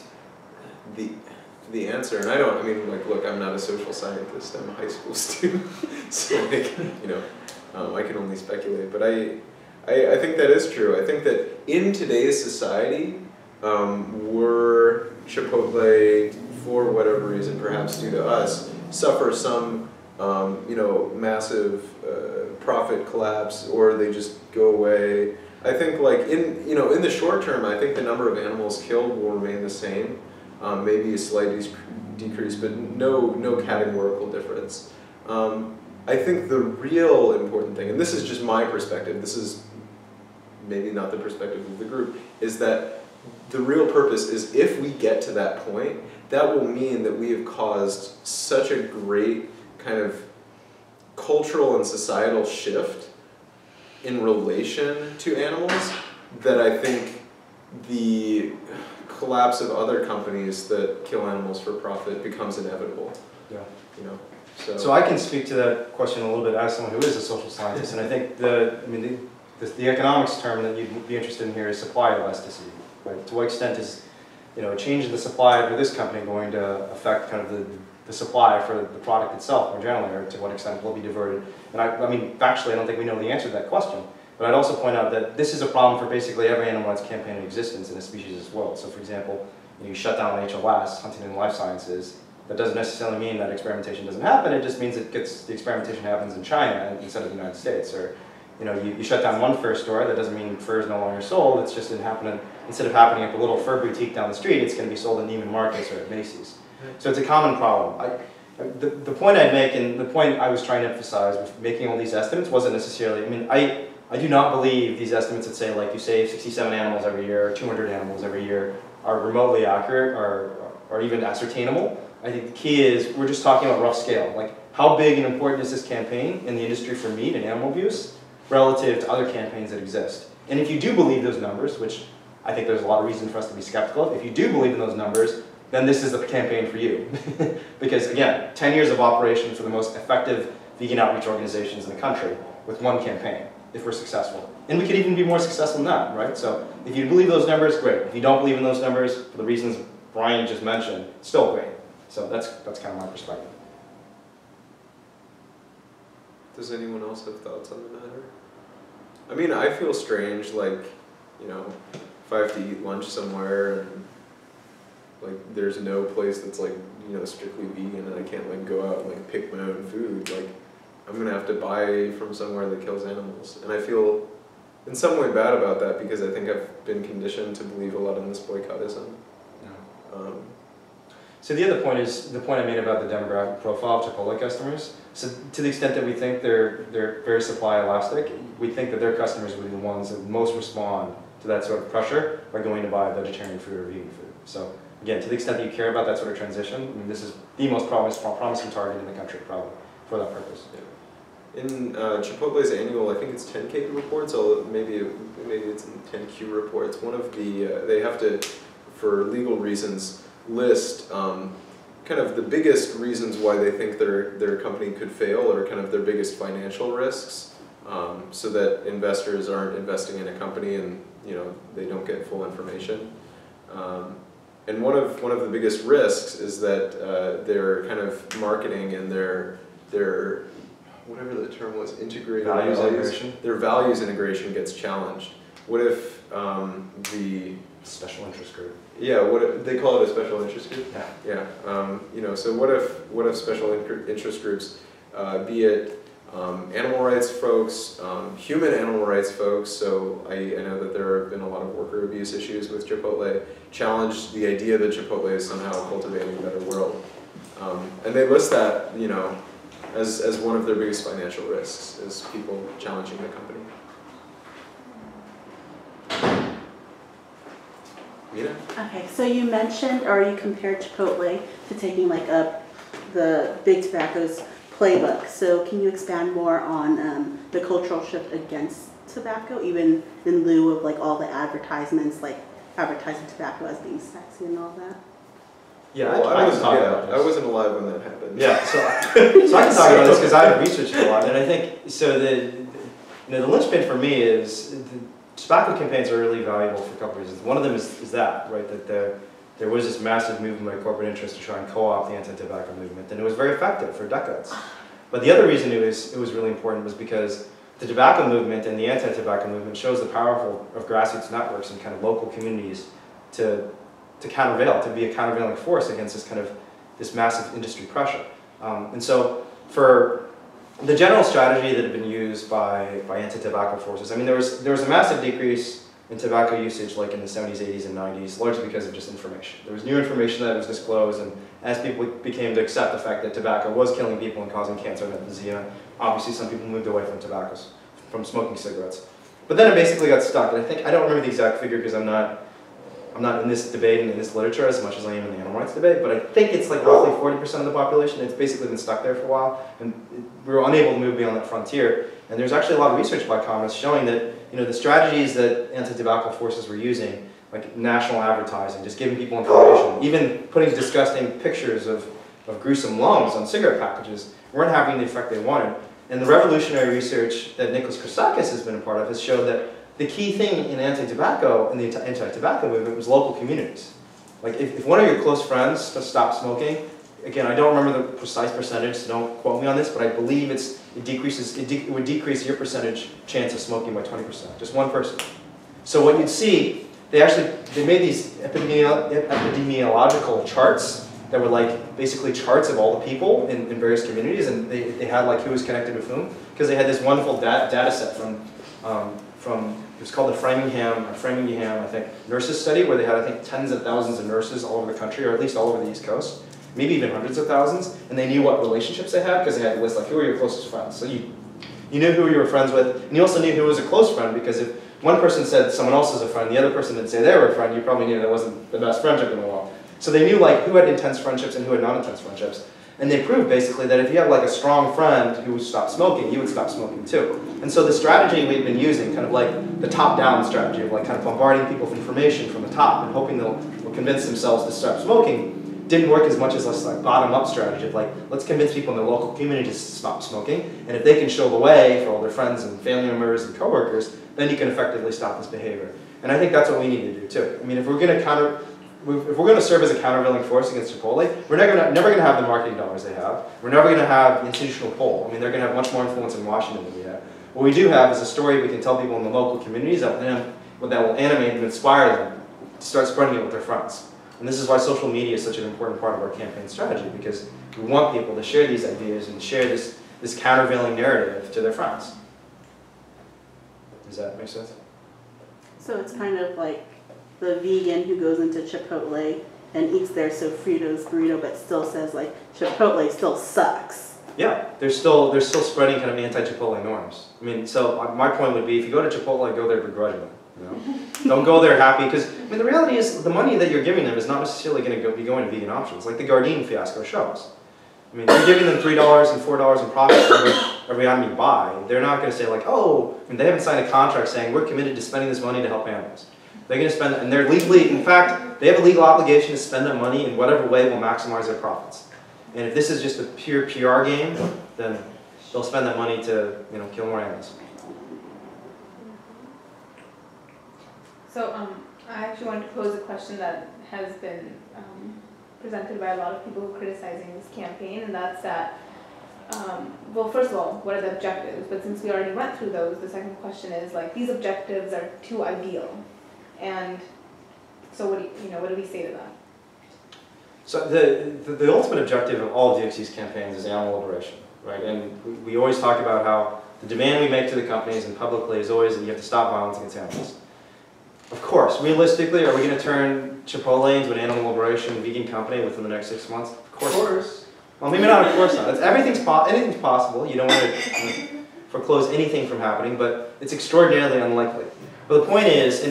the answer, and I mean, like, look, I'm not a social scientist, I'm a high school student, so like, you know, I can only speculate, but I think that is true. I think that in today's society, were Chipotle, for whatever reason, perhaps due to us, suffer some, you know, massive profit collapse, or they just go away. I think, like, in the short term, I think the number of animals killed will remain the same, maybe a slight decrease, but no categorical difference. I think the real important thing, and this is just my perspective, this is maybe not the perspective of the group, is that the real purpose is, if we get to that point, that will mean that we have caused such a great kind of cultural and societal shift in relation to animals that I think the collapse of other companies that kill animals for profit becomes inevitable. Yeah. You know. So I can speak to that question a little bit as someone who is a social scientist, and I think the economics term that you'd be interested in here is supply elasticity. Right? To what extent is, you know, a change in the supply for this company going to affect kind of the supply for the product itself more generally, or to what extent will it be diverted? And I mean, factually, I don't think we know the answer to that question. But I'd also point out that this is a problem for basically every animal rights campaign in existence in a species as well. So for example, you shut down HLS, Hunting and Life Sciences. That doesn't necessarily mean that experimentation doesn't happen. It just means the experimentation happens in China instead of the United States. Or, you know, you shut down one fur store. That doesn't mean fur is no longer sold. It's just instead of happening at the little fur boutique down the street, it's going to be sold in Neiman Marcus or at Macy's. So it's a common problem. The point I'd make, and the point I was trying to emphasize with making all these estimates, wasn't necessarily, I mean, I do not believe these estimates that say, like, you save 67 animals every year, or 200 animals every year, are remotely accurate or even ascertainable. I think the key is, we're just talking about rough scale. Like, how big and important is this campaign in the industry for meat and animal abuse relative to other campaigns that exist? And if you do believe those numbers, which I think there's a lot of reason for us to be skeptical of, if you do believe in those numbers, then this is the campaign for you. Because again, 10 years of operation for the most effective vegan outreach organizations in the country with one campaign, if we're successful. And we could even be more successful than that, right? So if you believe those numbers, great. If you don't believe in those numbers, for the reasons Brian just mentioned, still great. So that's kind of my perspective. Does anyone else have thoughts on the matter? I mean, I feel strange, like, you know, if I have to eat lunch somewhere and like there's no place that's like, you know, strictly vegan, and I can't like go out and like pick my own food, like I'm gonna have to buy from somewhere that kills animals. And I feel in some way bad about that, because I think I've been conditioned to believe a lot in this boycottism. Yeah. So the other point is the point I made about the demographic profile of Chipotle customers. So to the extent that we think they're very supply elastic, we think that their customers will be the ones that most respond to that sort of pressure by going to buy vegetarian food or vegan food. So again, to the extent that you care about that sort of transition, I mean, this is the most promising target in the country, probably, for that purpose. Yeah. In Chipotle's annual, I think it's 10K reports, although maybe it's in 10Q reports. One of the, they have to, for legal reasons, list kind of the biggest reasons why they think their company could fail, or kind of their biggest financial risks, so that investors aren't investing in a company and, you know, they don't get full information. And one of the biggest risks is that their kind of marketing and their whatever the term was, integrated values integration. Their values integration gets challenged. What if the special interest group? Yeah, what if, they call it a special interest group? Yeah. Yeah. You know, so what if special interest groups, be it animal rights folks, human animal rights folks, so I know that there have been a lot of worker abuse issues with Chipotle, challenge the idea that Chipotle is somehow cultivating a better world. And they list that, you know, as one of their biggest financial risks, is people challenging the company. Mina? Okay, so you mentioned, or you compared Chipotle to taking like the big tobacco's playbook. So can you expand more on the cultural shift against tobacco, even in lieu of like all the advertisements, like advertising tobacco as being sexy and all that? Yeah, Well, I can talk about this. I wasn't alive when that happened. Yeah, so I can talk about this because I've researched it a lot, and I think so. The linchpin for me is the tobacco campaigns are really valuable for a couple of reasons. One of them is that, right, that there was this massive movement by corporate interest to try and co-opt the anti-tobacco movement, and it was very effective for decades. But the other reason it was really important was because the tobacco movement and the anti-tobacco movement shows the power of grassroots networks and kind of local communities to countervail, to be a countervailing force against this massive industry pressure. And so for the general strategy that had been used by anti-tobacco forces, I mean, there was a massive decrease in tobacco usage like in the 70s, 80s, and 90s, largely because of just information. There was new information that was disclosed, and as people became to accept the fact that tobacco was killing people and causing cancer and emphysema, obviously some people moved away from smoking cigarettes. But then it basically got stuck, and I don't remember the exact figure because I'm not in this debate and in this literature as much as I am in the animal rights debate, but I think it's like roughly 40% of the population. It's basically been stuck there for a while, and we were unable to move beyond that frontier. And there's actually a lot of research by economists showing that the strategies that anti-tobacco forces were using, like national advertising, just giving people information, even putting disgusting pictures of gruesome lungs on cigarette packages, weren't having the effect they wanted. And the revolutionary research that Nicholas Christakis has been a part of has showed that the key thing in anti-tobacco and the anti-tobacco movement was local communities. Like if one of your close friends to stop smoking, again, I don't remember the precise percentage, so don't quote me on this, but I believe it would decrease your percentage chance of smoking by 20%, just one person. So what you'd see, they made these epidemiological charts that were like basically charts of all the people in various communities, and they had like who was connected with whom, because they had this wonderful data set from it was called the Framingham, I think, nurses study, where they had, I think, tens of thousands of nurses all over the country, or at least all over the East Coast, maybe even hundreds of thousands, and they knew what relationships they had because they had a list like, who are your closest friends? So you knew who you were friends with, and you also knew who was a close friend, because if one person said someone else was a friend, the other person didn't say they were a friend, you probably knew that wasn't the best friendship in the world. So they knew like who had intense friendships and who had non-intense friendships. And they proved basically that if you have like a strong friend who stopped smoking, you would stop smoking too. And so the strategy we've been using, kind of like the top-down strategy of like kind of bombarding people with information from the top and hoping they'll convince themselves to stop smoking, didn't work as much as this like bottom-up strategy of like, let's convince people in their local communities to stop smoking, and if they can show the way for all their friends and family members and coworkers, then you can effectively stop this behavior. And I think that's what we need to do too. I mean, if we're going to serve as a countervailing force against Chipotle, we're never going to have the marketing dollars they have. We're never going to have the institutional pull. I mean, they're going to have much more influence in Washington than we have. What we do have is a story we can tell people in the local communities that will animate and inspire them to start spreading it with their friends. And this is why social media is such an important part of our campaign strategy, because we want people to share these ideas and share this countervailing narrative to their friends. Does that make sense? So it's kind of like the vegan who goes into Chipotle and eats their Sofritos burrito, but still says like Chipotle still sucks. Yeah, they're still spreading kind of anti-Chipotle norms. I mean, so my point would be, if you go to Chipotle, go there begrudgingly. Don't go there happy, because I mean the reality is the money that you're giving them is not necessarily going to be going to vegan options, like the Gardein fiasco shows. I mean, you're giving them $3 and $4 in profit every item you buy. They're not going to say like, oh, I mean, they haven't signed a contract saying we're committed to spending this money to help animals. They're going to spend, and they're legally, in fact, they have a legal obligation to spend that money in whatever way will maximize their profits. And if this is just a pure PR game, then they'll spend that money to, kill more animals. So I actually wanted to pose a question that has been presented by a lot of people who are criticizing this campaign, and that's that, well, first of all, what are the objectives? But since we already went through those, the second question is, like, these objectives are too ideal. And so what do we say to that? So the ultimate objective of all of DXC's campaigns is animal liberation, right? And we always talk about how the demand we make to the companies and publicly is always that you have to stop violence against animals. Of course, realistically, are we going to turn Chipotle into an animal liberation vegan company within the next 6 months? Of course. Well, maybe not, of course not. Anything's possible. You don't want to foreclose anything from happening, but it's extraordinarily unlikely. But the point is,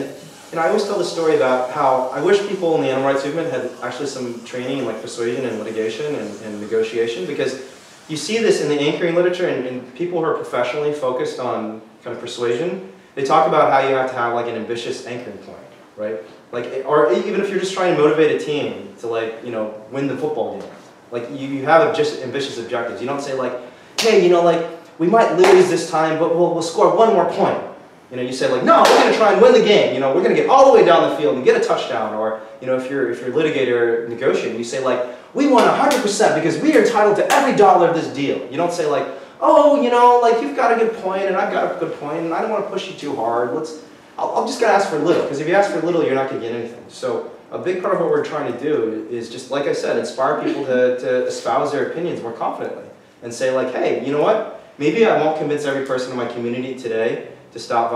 and I always tell the story about how I wish people in the animal rights movement had actually some training in like persuasion and litigation and negotiation, because you see this in the anchoring literature and people who are professionally focused on kind of persuasion, They talk about how you have to have like an ambitious anchoring point, right? Like, or even if you're just trying to motivate a team to like, you know, win the football game. Like you have just ambitious objectives. You don't say like, hey, you know, like we might lose this time, but we'll score one more point. You know, you say like, no, we're going to try and win the game. You know, we're going to get all the way down the field and get a touchdown. Or, you know, if you're a litigator negotiating, you say like, we want 100% because we are entitled to every dollar of this deal. You don't say like, oh, you know, like you've got a good point and I've got a good point and I don't want to push you too hard. I'm just going to ask for little, because if you ask for little, you're not going to get anything. So a big part of what we're trying to do is just, like I said, inspire people to espouse their opinions more confidently and say like, hey, you know what? Maybe I won't convince every person in my community today to stop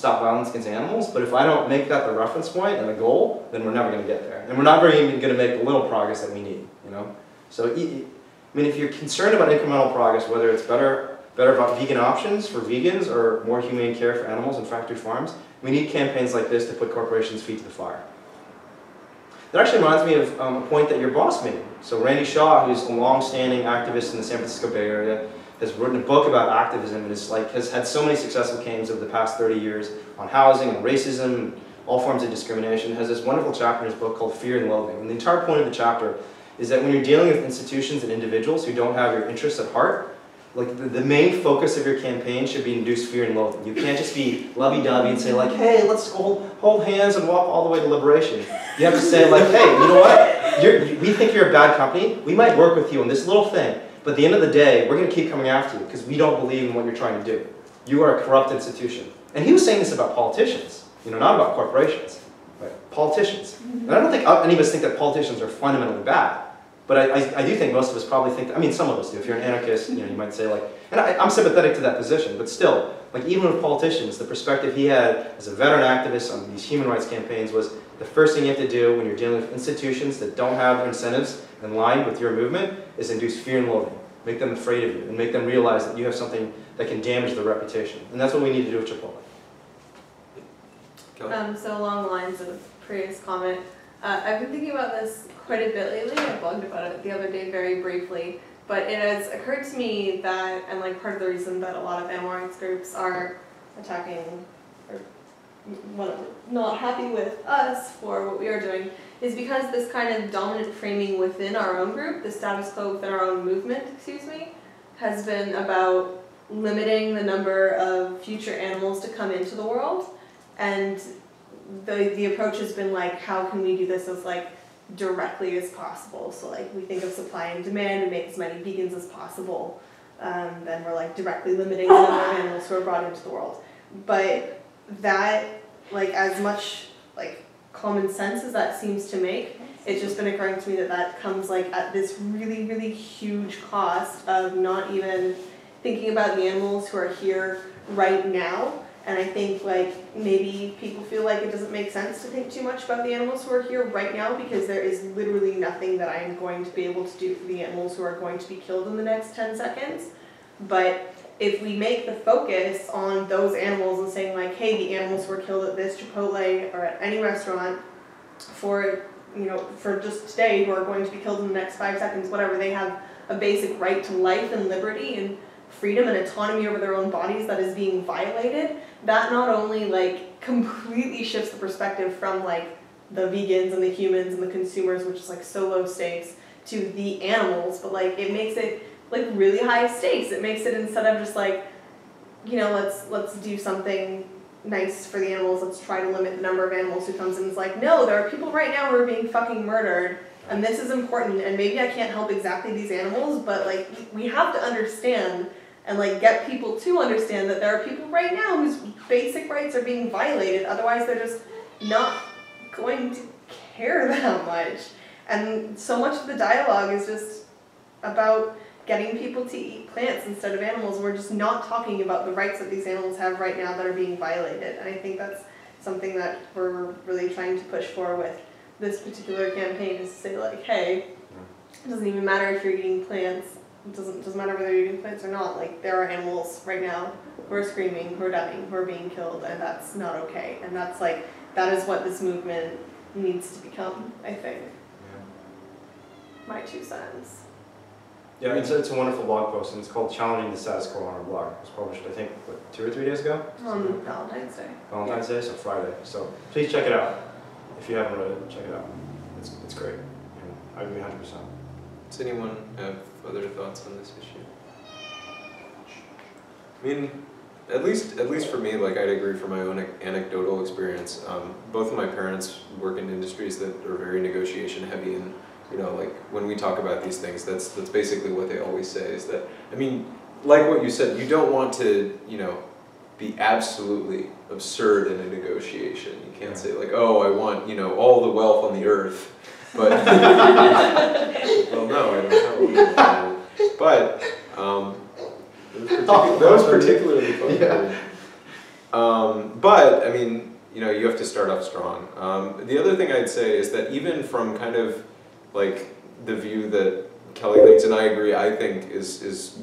violence against animals, but if I don't make that the reference point and the goal, then we're never going to get there. And we're not even going to make the little progress that we need, you know? So, I mean, if you're concerned about incremental progress, whether it's better vegan options for vegans or more humane care for animals in factory farms, we need campaigns like this to put corporations' feet to the fire. That actually reminds me of a point that your boss made. So Randy Shaw, who's a long-standing activist in the San Francisco Bay Area, has written a book about activism and has had so many successful campaigns over the past 30 years on housing and racism and all forms of discrimination. Has this wonderful chapter in his book called Fear and Loathing. And the entire point of the chapter is that when you're dealing with institutions and individuals who don't have your interests at heart, like the main focus of your campaign should be induce fear and loathing. You can't just be lovey-dovey and say like, hey, let's hold hands and walk all the way to liberation. You have to say like, hey, you know what? We think you're a bad company. We might work with you on this little thing. But at the end of the day, we're going to keep coming after you because we don't believe in what you're trying to do. You are a corrupt institution. And he was saying this about politicians, you know, not about corporations, right? Politicians. And I don't think any of us think that politicians are fundamentally bad. But I do think most of us probably think, I mean, some of us do. If you're an anarchist, you know, you might say like, and I'm sympathetic to that position, but still, like even with politicians, the perspective he had as a veteran activist on these human rights campaigns was the first thing you have to do when you're dealing with institutions that don't have their incentives in line with your movement is induce fear and loathing. Make them afraid of you and make them realize that you have something that can damage their reputation. And that's what we need to do with Chipotle. So along the lines of previous comment, I've been thinking about this quite a bit lately. I blogged about it the other day very briefly, but it has occurred to me that, and like part of the reason that a lot of animal rights groups are attacking or not happy with us for what we are doing is because this kind of dominant framing within our own group, the status quo within our own movement, has been about limiting the number of future animals to come into the world. And the approach has been like, how can we do this as like directly as possible? So like we think of supply and demand and make as many vegans as possible. Then we're like directly limiting the number of animals who are brought into the world. But that, like as much like common sense as that seems to make, it's just been occurring to me that that comes like at this really, really huge cost of not even thinking about the animals who are here right now. And I think like maybe people feel like it doesn't make sense to think too much about the animals who are here right now because there is literally nothing that I am going to be able to do for the animals who are going to be killed in the next 10 seconds. But if we make the focus on those animals and saying like, hey, the animals who were killed at this Chipotle or at any restaurant for, you know, for just today who are going to be killed in the next 5 seconds, whatever, they have a basic right to life and liberty and freedom and autonomy over their own bodies that is being violated, that not only like completely shifts the perspective from like the vegans and the humans and the consumers, which is like so low stakes, to the animals, but like it makes it like really high stakes. It makes it, instead of just like, you know, let's do something nice for the animals, let's try to limit the number of animals who comes in. It's like, no, there are people right now who are being fucking murdered, and this is important, and maybe I can't help exactly these animals, but like we have to understand and like get people to understand that there are people right now whose basic rights are being violated, otherwise they're just not going to care that much. And so much of the dialogue is just about getting people to eat plants instead of animals. We're just not talking about the rights that these animals have right now that are being violated. And I think that's something that we're really trying to push for with this particular campaign, is to say like, hey, it doesn't even matter if you're eating plants. It doesn't matter whether you're eating plants or not. Like, there are animals right now who are screaming, who are dying, who are being killed, and that's not okay. And that's like, that is what this movement needs to become, I think. Yeah. My 2 cents. Yeah, it's a wonderful blog post, and it's called "Challenging the Status Quo" on our blog. It was published, I think, what, 2 or 3 days ago. On Valentine's Day. Valentine's Day, so Friday. So please check it out. If you haven't read it, check it out. It's great. And I agree 100%. Does anyone have other thoughts on this issue? I mean, at least for me, like I'd agree from my own anecdotal experience. Both of my parents work in industries that are very negotiation heavy, and you know, like when we talk about these things, that's basically what they always say is that, I mean, like what you said, you don't want to, you know, be absolutely absurd in a negotiation. You can't say like, oh, I want, you know, all the wealth on the earth, but well, no, I don't know. But those particularly fun. Yeah. But I mean, you know, you have to start off strong. The other thing I'd say is that even from kind of like the view that Kelly thinks, and I agree, I think is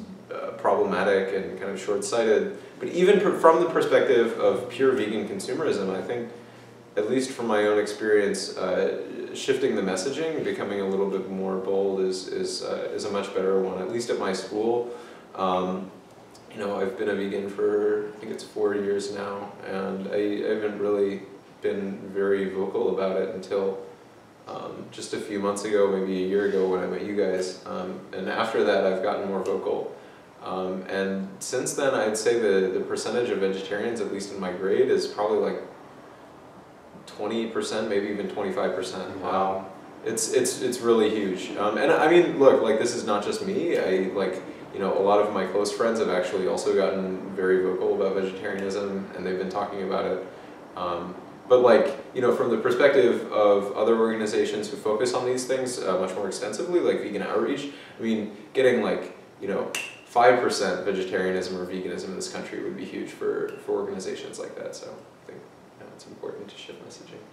problematic and kind of short-sighted, but even from the perspective of pure vegan consumerism, I think, at least from my own experience, shifting the messaging, becoming a little bit more bold is a much better one, at least at my school. You know, I've been a vegan for, I think it's 4 years now, and I haven't really been very vocal about it until just a few months ago, maybe a year ago when I met you guys. And after that, I've gotten more vocal. And since then, I'd say the percentage of vegetarians, at least in my grade, is probably like 20%, maybe even 25%. Wow. It's really huge. And I mean, look, like this is not just me. You know, a lot of my close friends have actually also gotten very vocal about vegetarianism, and they've been talking about it. But like, you know, from the perspective of other organizations who focus on these things much more extensively, like Vegan Outreach, I mean, getting like, you know, 5% vegetarianism or veganism in this country would be huge for organizations like that. So I think, you know, it's important to shift messaging.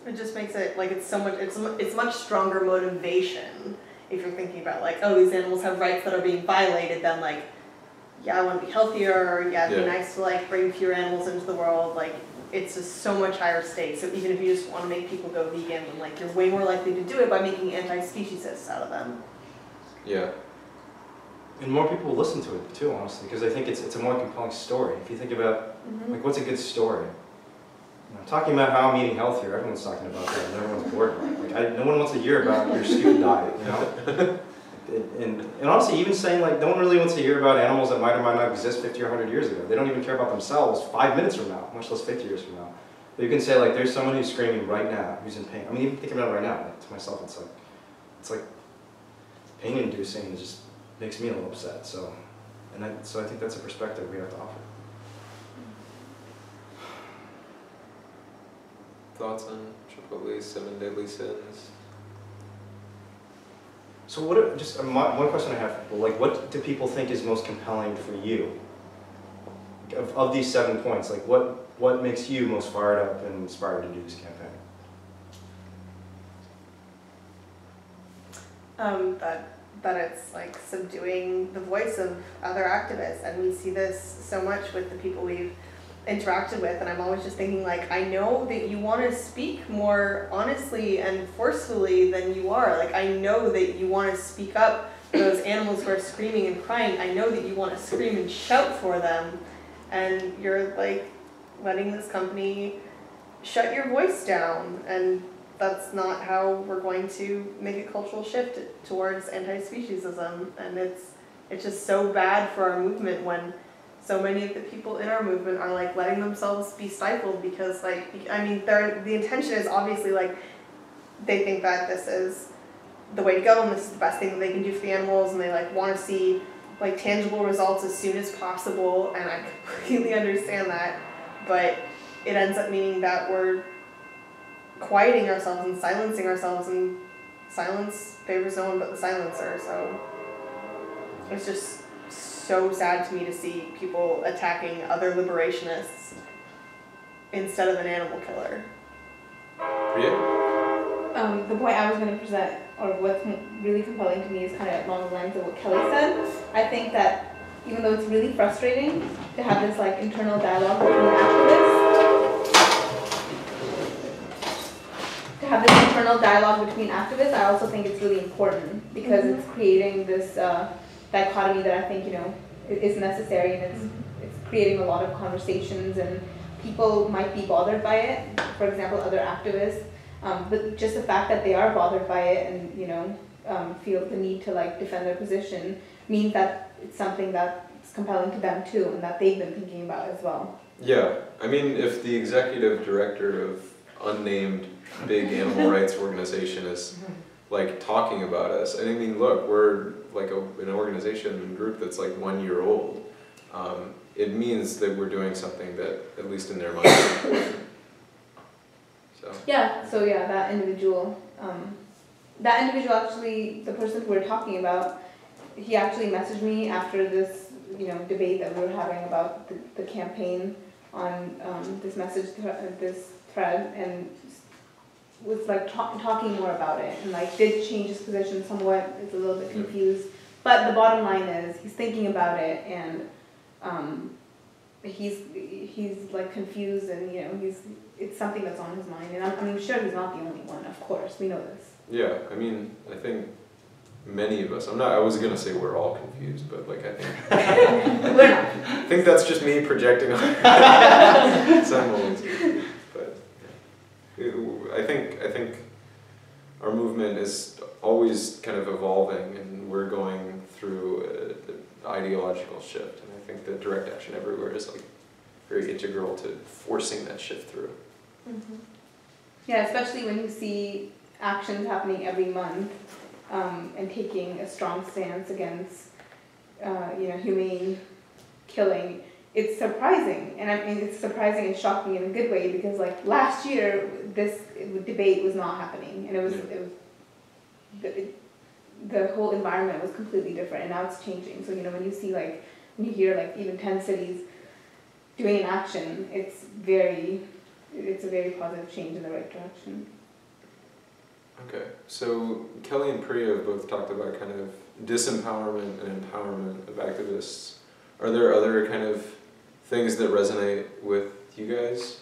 It just makes it like it's much stronger motivation if you're thinking about like, oh, these animals have rights that are being violated, than like, yeah, I want to be healthier, or yeah, it'd be nice to like bring fewer animals into the world. Like, it's just so much higher stakes. So even if you just want to make people go vegan, then like you're way more likely to do it by making anti-speciesists out of them. Yeah. And more people will listen to it too, honestly, because I think it's a more compelling story. If you think about like what's a good story. You know, talking about how I'm eating healthier, everyone's talking about that, and everyone's bored. Like no one wants to hear about your stupid diet, you know. And honestly, even saying like no one really wants to hear about animals that might or might not exist 50 or 100 years ago. They don't even care about themselves 5 minutes from now, much less 50 years from now. But you can say like there's someone who's screaming right now, who's in pain. I mean, even thinking about it right now, like, to myself, it's like pain-inducing. It just makes me a little upset. So I think that's a perspective we have to offer. Thoughts on Chipotle's 7 Deadly Sins? So what? Just one question I have for people: like, what do people think is most compelling for you? Of these 7 points, like what makes you most fired up and inspired to do this campaign? That it's like subduing the voice of other activists, and we see this so much with the people we've interacted with, and I'm always just thinking like, I know that you want to speak more honestly and forcefully than you are. Like, I know that you want to speak up for those animals who are screaming and crying. I know that you want to scream and shout for them, and you're like letting this company shut your voice down, and that's not how we're going to make a cultural shift towards anti-speciesism. And it's just so bad for our movement when so many of the people in our movement are like letting themselves be stifled because, like, I mean, the intention is obviously like they think that this is the way to go and this is the best thing that they can do for the animals, and they like want to see like tangible results as soon as possible, and I completely understand that, but it ends up meaning that we're quieting ourselves and silencing ourselves, and silence favors no one but the silencer. So it's just so sad to me to see people attacking other liberationists instead of an animal killer. Priya? The point I was going to present, or what's really compelling to me, is kind of along the lines of what Kelly said. I think that even though it's really frustrating to have this like internal dialogue between activists, internal dialogue between activists, I also think it's really important because it's creating this dichotomy that I think, you know, is necessary, and it's creating a lot of conversations, and people might be bothered by it, for example, other activists, but just the fact that they are bothered by it and, you know, feel the need to like defend their position means that it's something that's compelling to them too, and that they've been thinking about as well. Yeah, I mean, if the executive director of unnamed big animal rights organization is like talking about us, and I mean, look, we're like an organization group that's like 1 year old. It means that we're doing something that, at least in their mind, is important. So. Yeah, so yeah, that individual actually, the person who we're talking about, he actually messaged me after this, you know, debate that we were having about the campaign on this thread, and was like talking more about it, and like did change his position somewhat. It's a little bit confused, but the bottom line is he's thinking about it, and he's like confused, and you know, it's something that's on his mind, and I'm sure he's not the only one. Of course, we know this. Yeah, I mean, I think many of us, I was gonna say we're all confused, but like I think We're not. I think that's just me projecting on some moments. But yeah. I think our movement is always kind of evolving, and we're going through an ideological shift, and I think that direct action everywhere is like very integral to forcing that shift through. Yeah, especially when you see actions happening every month, and taking a strong stance against, you know, humane killing. It's surprising, and I mean, it's surprising and shocking in a good way, because like last year this debate was not happening, and the whole environment was completely different, and now it's changing. So you know, when you hear like even 10 cities doing an action, it's a very positive change in the right direction. Okay, so Kelly and Priya have both talked about kind of disempowerment and empowerment of activists. Are there other kind of things that resonate with you guys?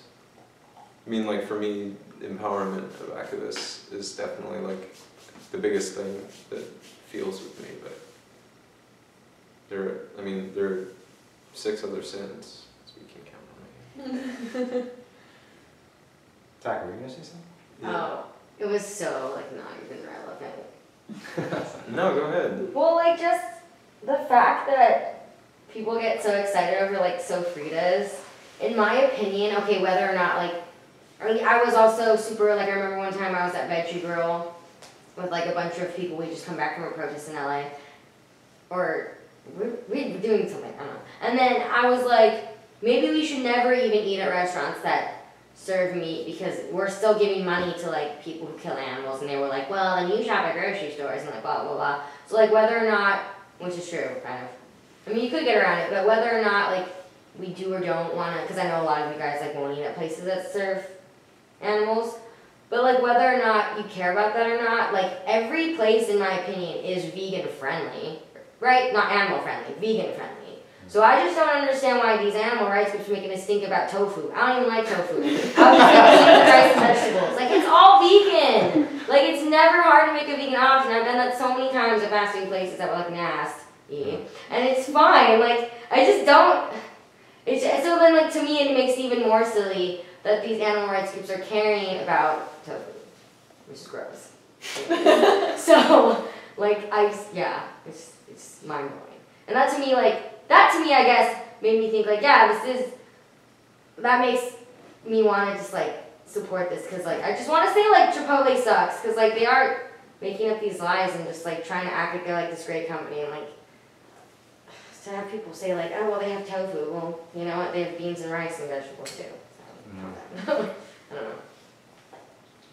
I mean, like for me, empowerment of activists is definitely like the biggest thing that feels with me, but there are 6 other sins, so we can count on me. Zach, were you gonna say something? Yeah. Oh, it was so like not even relevant. No, go ahead. Well, like just the fact that people get so excited over like sofritas, in my opinion, okay, whether or not like, I was also super, like I remember one time I was at Veggie Grill with like a bunch of people, we just come back from a protest in LA, or we're doing something, I don't know. And then I was like, maybe we should never even eat at restaurants that serve meat, because we're still giving money to like people who kill animals, and they were like, well, then you shop at grocery stores and like blah blah blah. So like whether or not, which is true kind of, I mean you could get around it, but whether or not like we do or don't want to, because I know a lot of you guys like won't eat at places that serve animals, but like whether or not you care about that or not, like every place in my opinion is vegan friendly, right? Not animal friendly, vegan friendly. So I just don't understand why these animal rights groups are making us think about tofu. I don't even like tofu. I was just eating rice and vegetables. Like, it's all vegan. Like, it's never hard to make a vegan option. I've done that so many times at fast food places that were like nasty. And it's fine. Like, I just don't. So then, like, to me, it makes it even more silly that these animal rights groups are caring about tofu, which is gross. So, like, it's mind blowing. And that to me, I guess, made me think, like, yeah, that makes me want to just, like, support this, because, like, I just want to say, like, Chipotle sucks, because, like, they are making up these lies and just, like, trying to act like they're, like, this great company, and, like, to have people say, like, oh, well, they have tofu, well, you know what, they have beans and rice and vegetables, too, so, I don't know.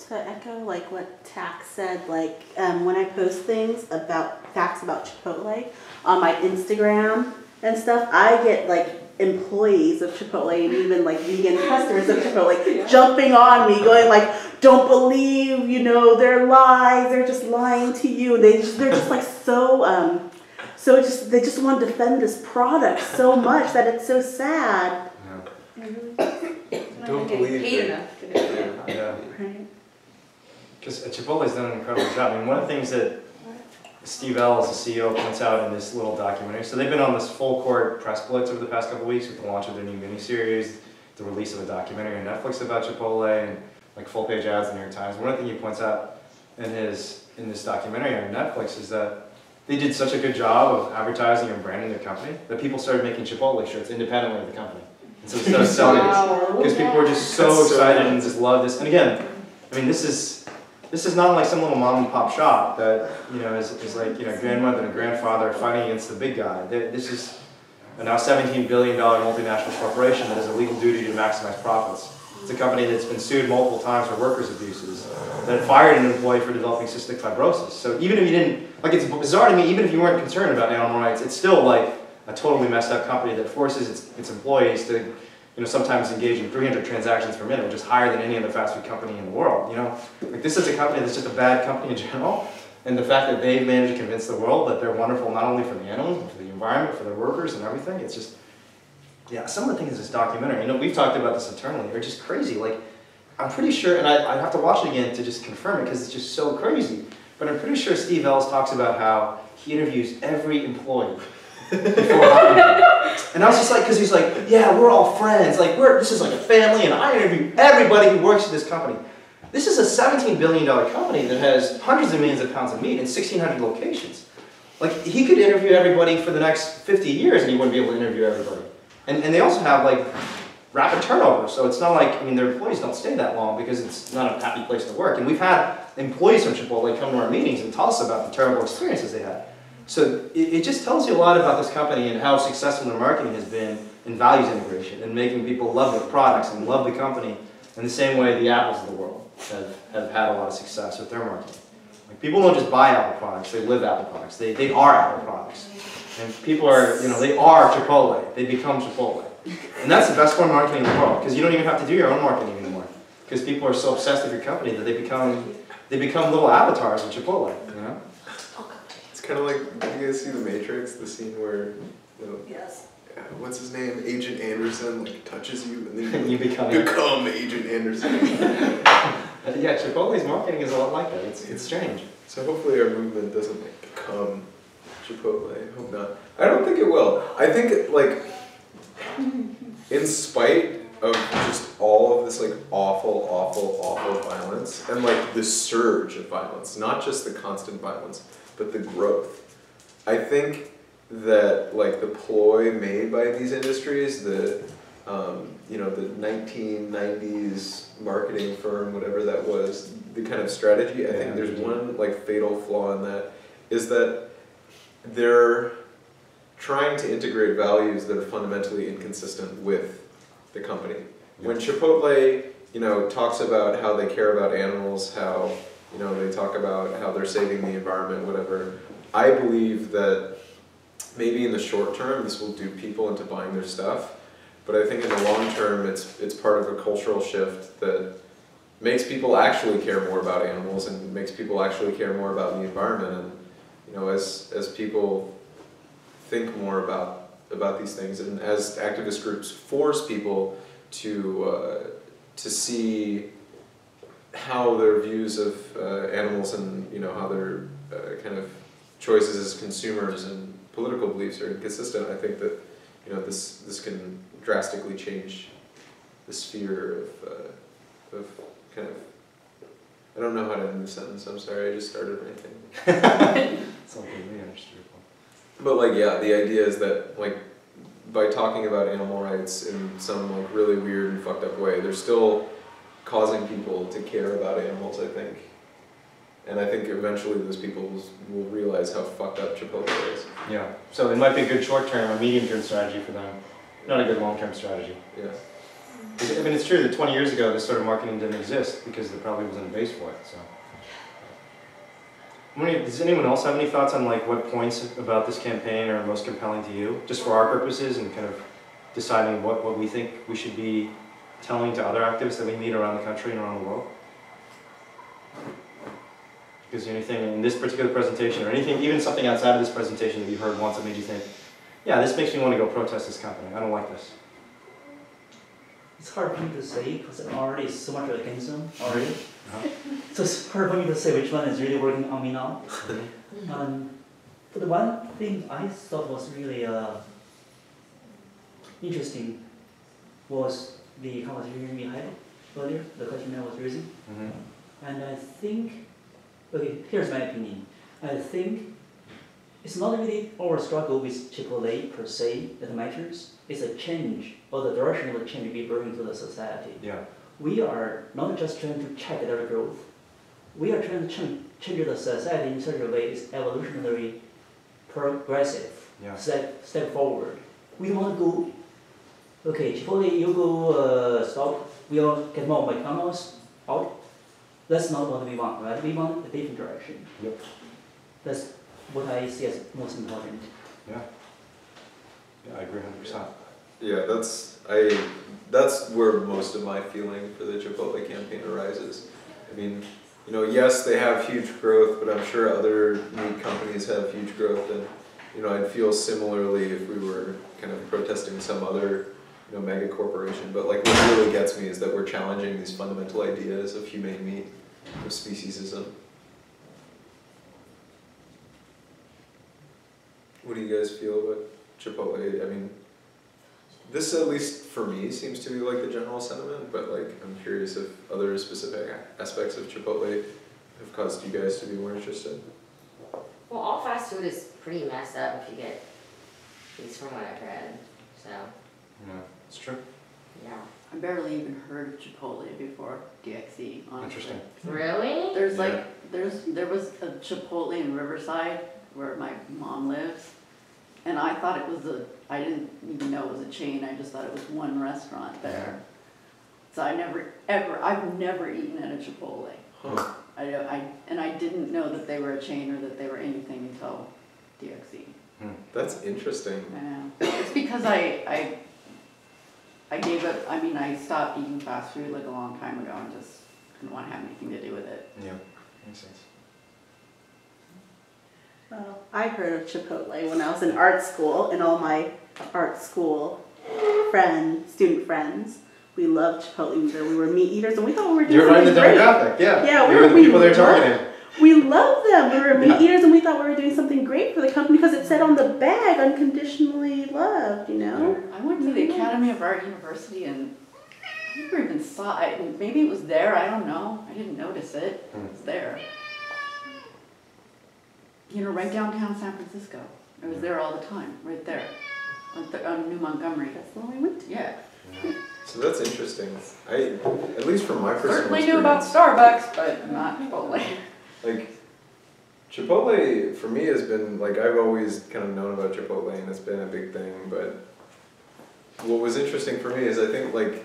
To echo like what Tax said, like when I post things about facts about Chipotle on my Instagram and stuff, I get like employees of Chipotle and even like vegan customers of Chipotle jumping on me, going like, "Don't believe, you know, their lies. They're just lying to you." They're just like they just want to defend this product so much that it's so sad. Don't believe paid it. enough to do it. Yeah. Right. Because Chipotle's done an incredible job. I mean, one of the things that Steve Ells, the CEO, points out in this little documentary. So they've been on this full court press blitz over the past couple of weeks with the launch of their new miniseries, the release of a documentary on Netflix about Chipotle, and like full page ads in the New York Times. One of the things he points out in this documentary on Netflix is that they did such a good job of advertising and branding their company that people started making Chipotle shirts independently of the company. And so instead of selling it, because people were just so excited and just love this. And again, I mean, this is not like some little mom and pop shop that, you know, is like, you know, grandmother and grandfather fighting against the big guy. This is a now $17 billion multinational corporation that has a legal duty to maximize profits. It's a company that's been sued multiple times for workers' abuses, that fired an employee for developing cystic fibrosis. So even if you didn't, like, it's bizarre to me, even if you weren't concerned about animal rights, it's still like a totally messed up company that forces its employees to, you know, sometimes engage in 300 transactions per minute, which is higher than any other fast food company in the world, you know? Like, this is a company that's just a bad company in general, and the fact that they've managed to convince the world that they're wonderful not only for the animals, but for the environment, for their workers and everything, it's just, yeah, some of the things in this documentary, you know, we've talked about this internally, they're just crazy. Like, I'm pretty sure, and I'd have to watch it again to just confirm it because it's just so crazy, but I'm pretty sure Steve Ells talks about how he interviews every employee before hiring them. And I was just like, because he's like, yeah, we're all friends, like, this is like a family, and I interview everybody who works at this company. This is a $17 billion company that has hundreds of millions of pounds of meat in 1,600 locations. Like, he could interview everybody for the next 50 years and he wouldn't be able to interview everybody. And they also have, like, rapid turnover, so it's not like, I mean, their employees don't stay that long because it's not a happy place to work. And we've had employees from Chipotle come to our meetings and tell us about the terrible experiences they had. So it just tells you a lot about this company and how successful their marketing has been in values integration and making people love their products and love the company in the same way the Apples of the world have had a lot of success with their marketing. Like, people don't just buy Apple products, they live Apple products. They are Apple products. And people are, you know, they are Chipotle. They become Chipotle. And that's the best form of marketing in the world, because you don't even have to do your own marketing anymore. Because people are so obsessed with your company that they become little avatars of Chipotle, you know? It's kind of like, did you guys see The Matrix, the scene where, you know, Yes. what's his name, Agent Anderson, like, touches you and then You become Agent Anderson. Yeah, Chipotle's marketing is a lot like that. It's strange. So hopefully our movement doesn't like become Chipotle. I hope not. I don't think it will. I think, like, in spite of just all of this, like, awful violence, and, like, the surge of violence, not just the constant violence, but the growth, I think that, like, the ploy made by these industries, the, you know, the 1990s marketing firm, whatever that was, the kind of strategy, I think there's one, like, fatal flaw in that, is that they're trying to integrate values that are fundamentally inconsistent with the company. When Chipotle, you know, talks about how they care about animals, how, you know, they talk about how they're saving the environment, whatever, I believe that maybe in the short term this will dupe people into buying their stuff, but I think in the long term it's part of a cultural shift that makes people actually care more about animals and makes people actually care more about the environment. And, you know, as people think more about these things, and as activist groups force people to see how their views of animals and, you know, how their kind of choices as consumers and political beliefs are inconsistent, I think that, you know, this can drastically change the sphere of kind of, I don't know how to end the sentence, I'm sorry, I just started ranting. It's okay, we understood. But, like, yeah, the idea is that, like, by talking about animal rights in some, like, really weird and fucked up way, they're still causing people to care about animals, I think. And I think eventually those people will realize how fucked up Chipotle is. Yeah, so it might be a good short-term or medium-term strategy for them, not a good long-term strategy. Yeah. I mean, it's true that 20 years ago this sort of marketing didn't exist because there probably wasn't a base for it, so. Does anyone else have any thoughts on, like, what points about this campaign are most compelling to you, just for our purposes and kind of deciding what we think we should be telling to other activists that we meet around the country and around the world? Is there anything in this particular presentation or anything, even something outside of this presentation that you heard once that made you think, yeah, this makes me want to go protest this company, I don't like this? it's hard for me to say because I'm already so much against them already. So it's hard for me to say which one is really working on me now. But the one thing I thought was really interesting was the conversation we had earlier, the question I was raising. And I think, okay, here's my opinion. I think it's not really our struggle with Chipotle per se that matters. It's a change or the direction of the change we bring to the society. Yeah. We are not just trying to check their growth. We are trying to change the society in such a way it's evolutionary, progressive, Yeah. step forward. We don't want to go, okay, Chipotle, you go stop, we'll get more McDonald's out. That's not what we want, right? We want a different direction. Yep. That's what I see as most important. Yeah. Yeah, I agree 100%. Yeah, that's where most of my feeling for the Chipotle campaign arises. I mean, you know, yes, they have huge growth, but I'm sure other meat companies have huge growth, and you know, I'd feel similarly if we were kind of protesting some other, you know, mega corporation. But like, what really gets me is that we're challenging these fundamental ideas of humane meat, of speciesism. What do you guys feel about Chipotle? I mean, this, at least for me, seems to be like the general sentiment, but like, I'm curious if other specific aspects of Chipotle have caused you guys to be more interested. Well, all fast food is pretty messed up if you get, at least from what I've read, so, Yeah, it's true. yeah. I barely even heard of Chipotle before DXE, honestly. Interesting. Really? There's Yeah. like, there was a Chipotle in Riverside where my mom lives. And I thought it was I didn't even know it was a chain, I just thought it was one restaurant there. So I've never eaten at a Chipotle. Huh. And I didn't know that they were a chain or that they were anything until DXE. That's interesting. It's because I gave up, I mean, I stopped eating fast food like a long time ago and just didn't want to have anything to do with it. Yeah, makes sense. Well, I heard of Chipotle when I was in art school, and all my art school student friends, we loved Chipotle. We were meat eaters, and we thought we were doing You're right in something the great. demographic, yeah. Yeah, you were the people they're targeting. We loved them. We were meat Yeah. eaters, and we thought we were doing something great for the company because it said on the bag, unconditionally loved, you know? I went to the Academy of Art University and I never even saw it. Maybe it was there, I don't know. I didn't notice it. It was there. You know, right downtown San Francisco. I was there all the time, right there. On New Montgomery. That's the one we went to. Yeah. So that's interesting. At least from my personal Certainly experience, knew about Starbucks, but not Chipotle. like, Chipotle for me has been, like, I've always kind of known about Chipotle and it's been a big thing, but what was interesting for me is I think like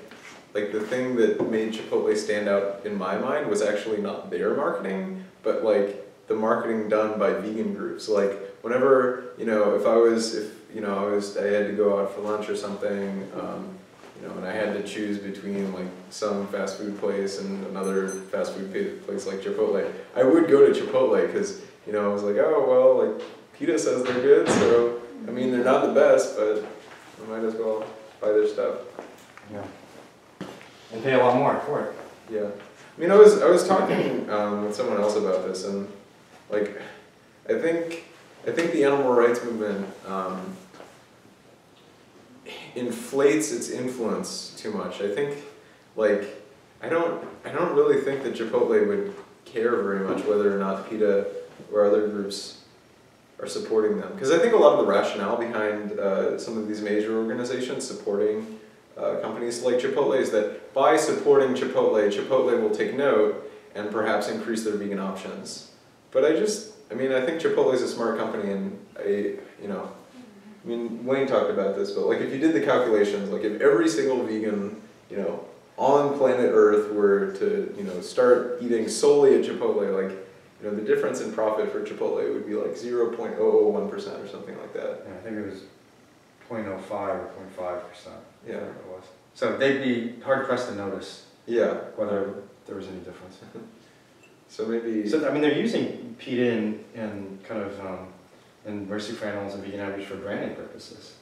the thing that made Chipotle stand out in my mind was actually not their marketing, but like the marketing done by vegan groups. Like whenever, you know, I had to go out for lunch or something, you know, and I had to choose between like some fast food place and another fast food place like Chipotle, I would go to Chipotle because, you know, I was like, oh, well, like PETA says they're good, so, I mean, they're not the best, but I might as well buy their stuff. Yeah. And pay a lot more for it. Yeah. I mean, I was talking with someone else about this, and like, I think the animal rights movement inflates its influence too much. I think, like, I don't really think that Chipotle would care very much whether or not PETA or other groups are supporting them, because I think a lot of the rationale behind some of these major organizations supporting companies like Chipotle is that by supporting Chipotle, Chipotle will take note and perhaps increase their vegan options. But I think Chipotle is a smart company, and Wayne talked about this, but like if you did the calculations, like if every single vegan, you know, on planet Earth were to, you know, start eating solely at Chipotle, like, you know, the difference in profit for Chipotle would be like 0.001% or something like that. Yeah, I think it was 0.05 or 0.5%. Yeah. Whatever it was. So they'd be hard pressed to notice Yeah. whether there was any difference. So maybe. So I mean, they're using PETA and kind of and Mercy for Animals and Vegan Outreach for branding purposes.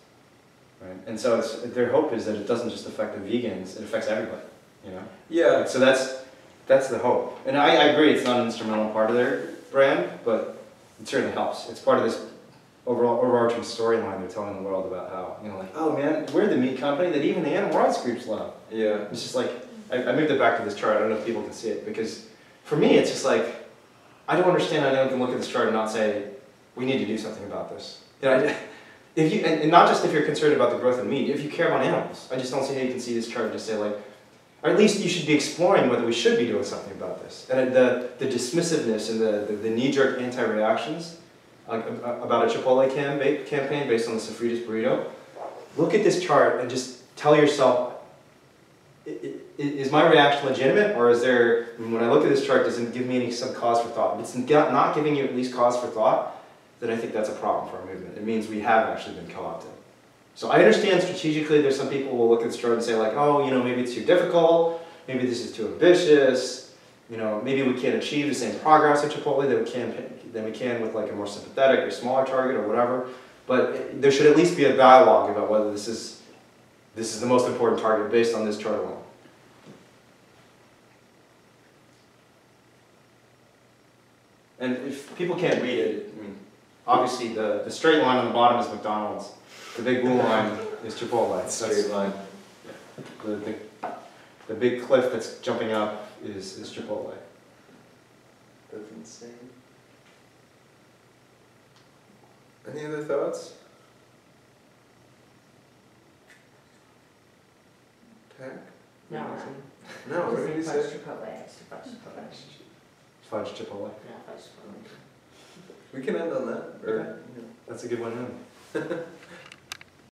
right? And so their hope is that it doesn't just affect the vegans, it affects everybody, you know? Yeah. So that's the hope. And I agree, it's not an instrumental part of their brand, but it certainly helps. It's part of this overarching storyline they're telling the world about how, you know, like, oh man, we're the meat company that even the animal rights groups love. Yeah. It's just like, I moved it back to this chart, I don't know if people can see it, because for me it's just like, I don't understand how anyone can look at this chart and not say, we need to do something about this. You know, if you, and not just if you're concerned about the growth of meat, if you care about animals, I just don't see how you can see this chart and just say like, or at least you should be exploring whether we should be doing something about this. And the dismissiveness and the knee-jerk anti-reactions about a Chipotle campaign based on the Sofritas burrito, look at this chart and just tell yourself, is my reaction legitimate, or is there, when I look at this chart, does it give me some cause for thought? If it's not giving you at least cause for thought, then I think that's a problem for our movement. It means we have actually been co-opted. So I understand strategically there's some people who will look at this chart and say like, oh, you know, maybe it's too difficult, maybe this is too ambitious, you know, maybe we can't achieve the same progress at Chipotle than we can with like a more sympathetic or smaller target or whatever. But there should at least be a dialogue about whether this is the most important target based on this chart alone. And if people can't read it, I mean, obviously the straight line on the bottom is McDonald's. The big blue line is Chipotle. Straight line. Yeah. The big cliff that's jumping up is Chipotle. That's insane. Any other thoughts? Pack? No. No, what did you say? Fudge Chipotle. We can end on that. Or, That's a good one. Huh?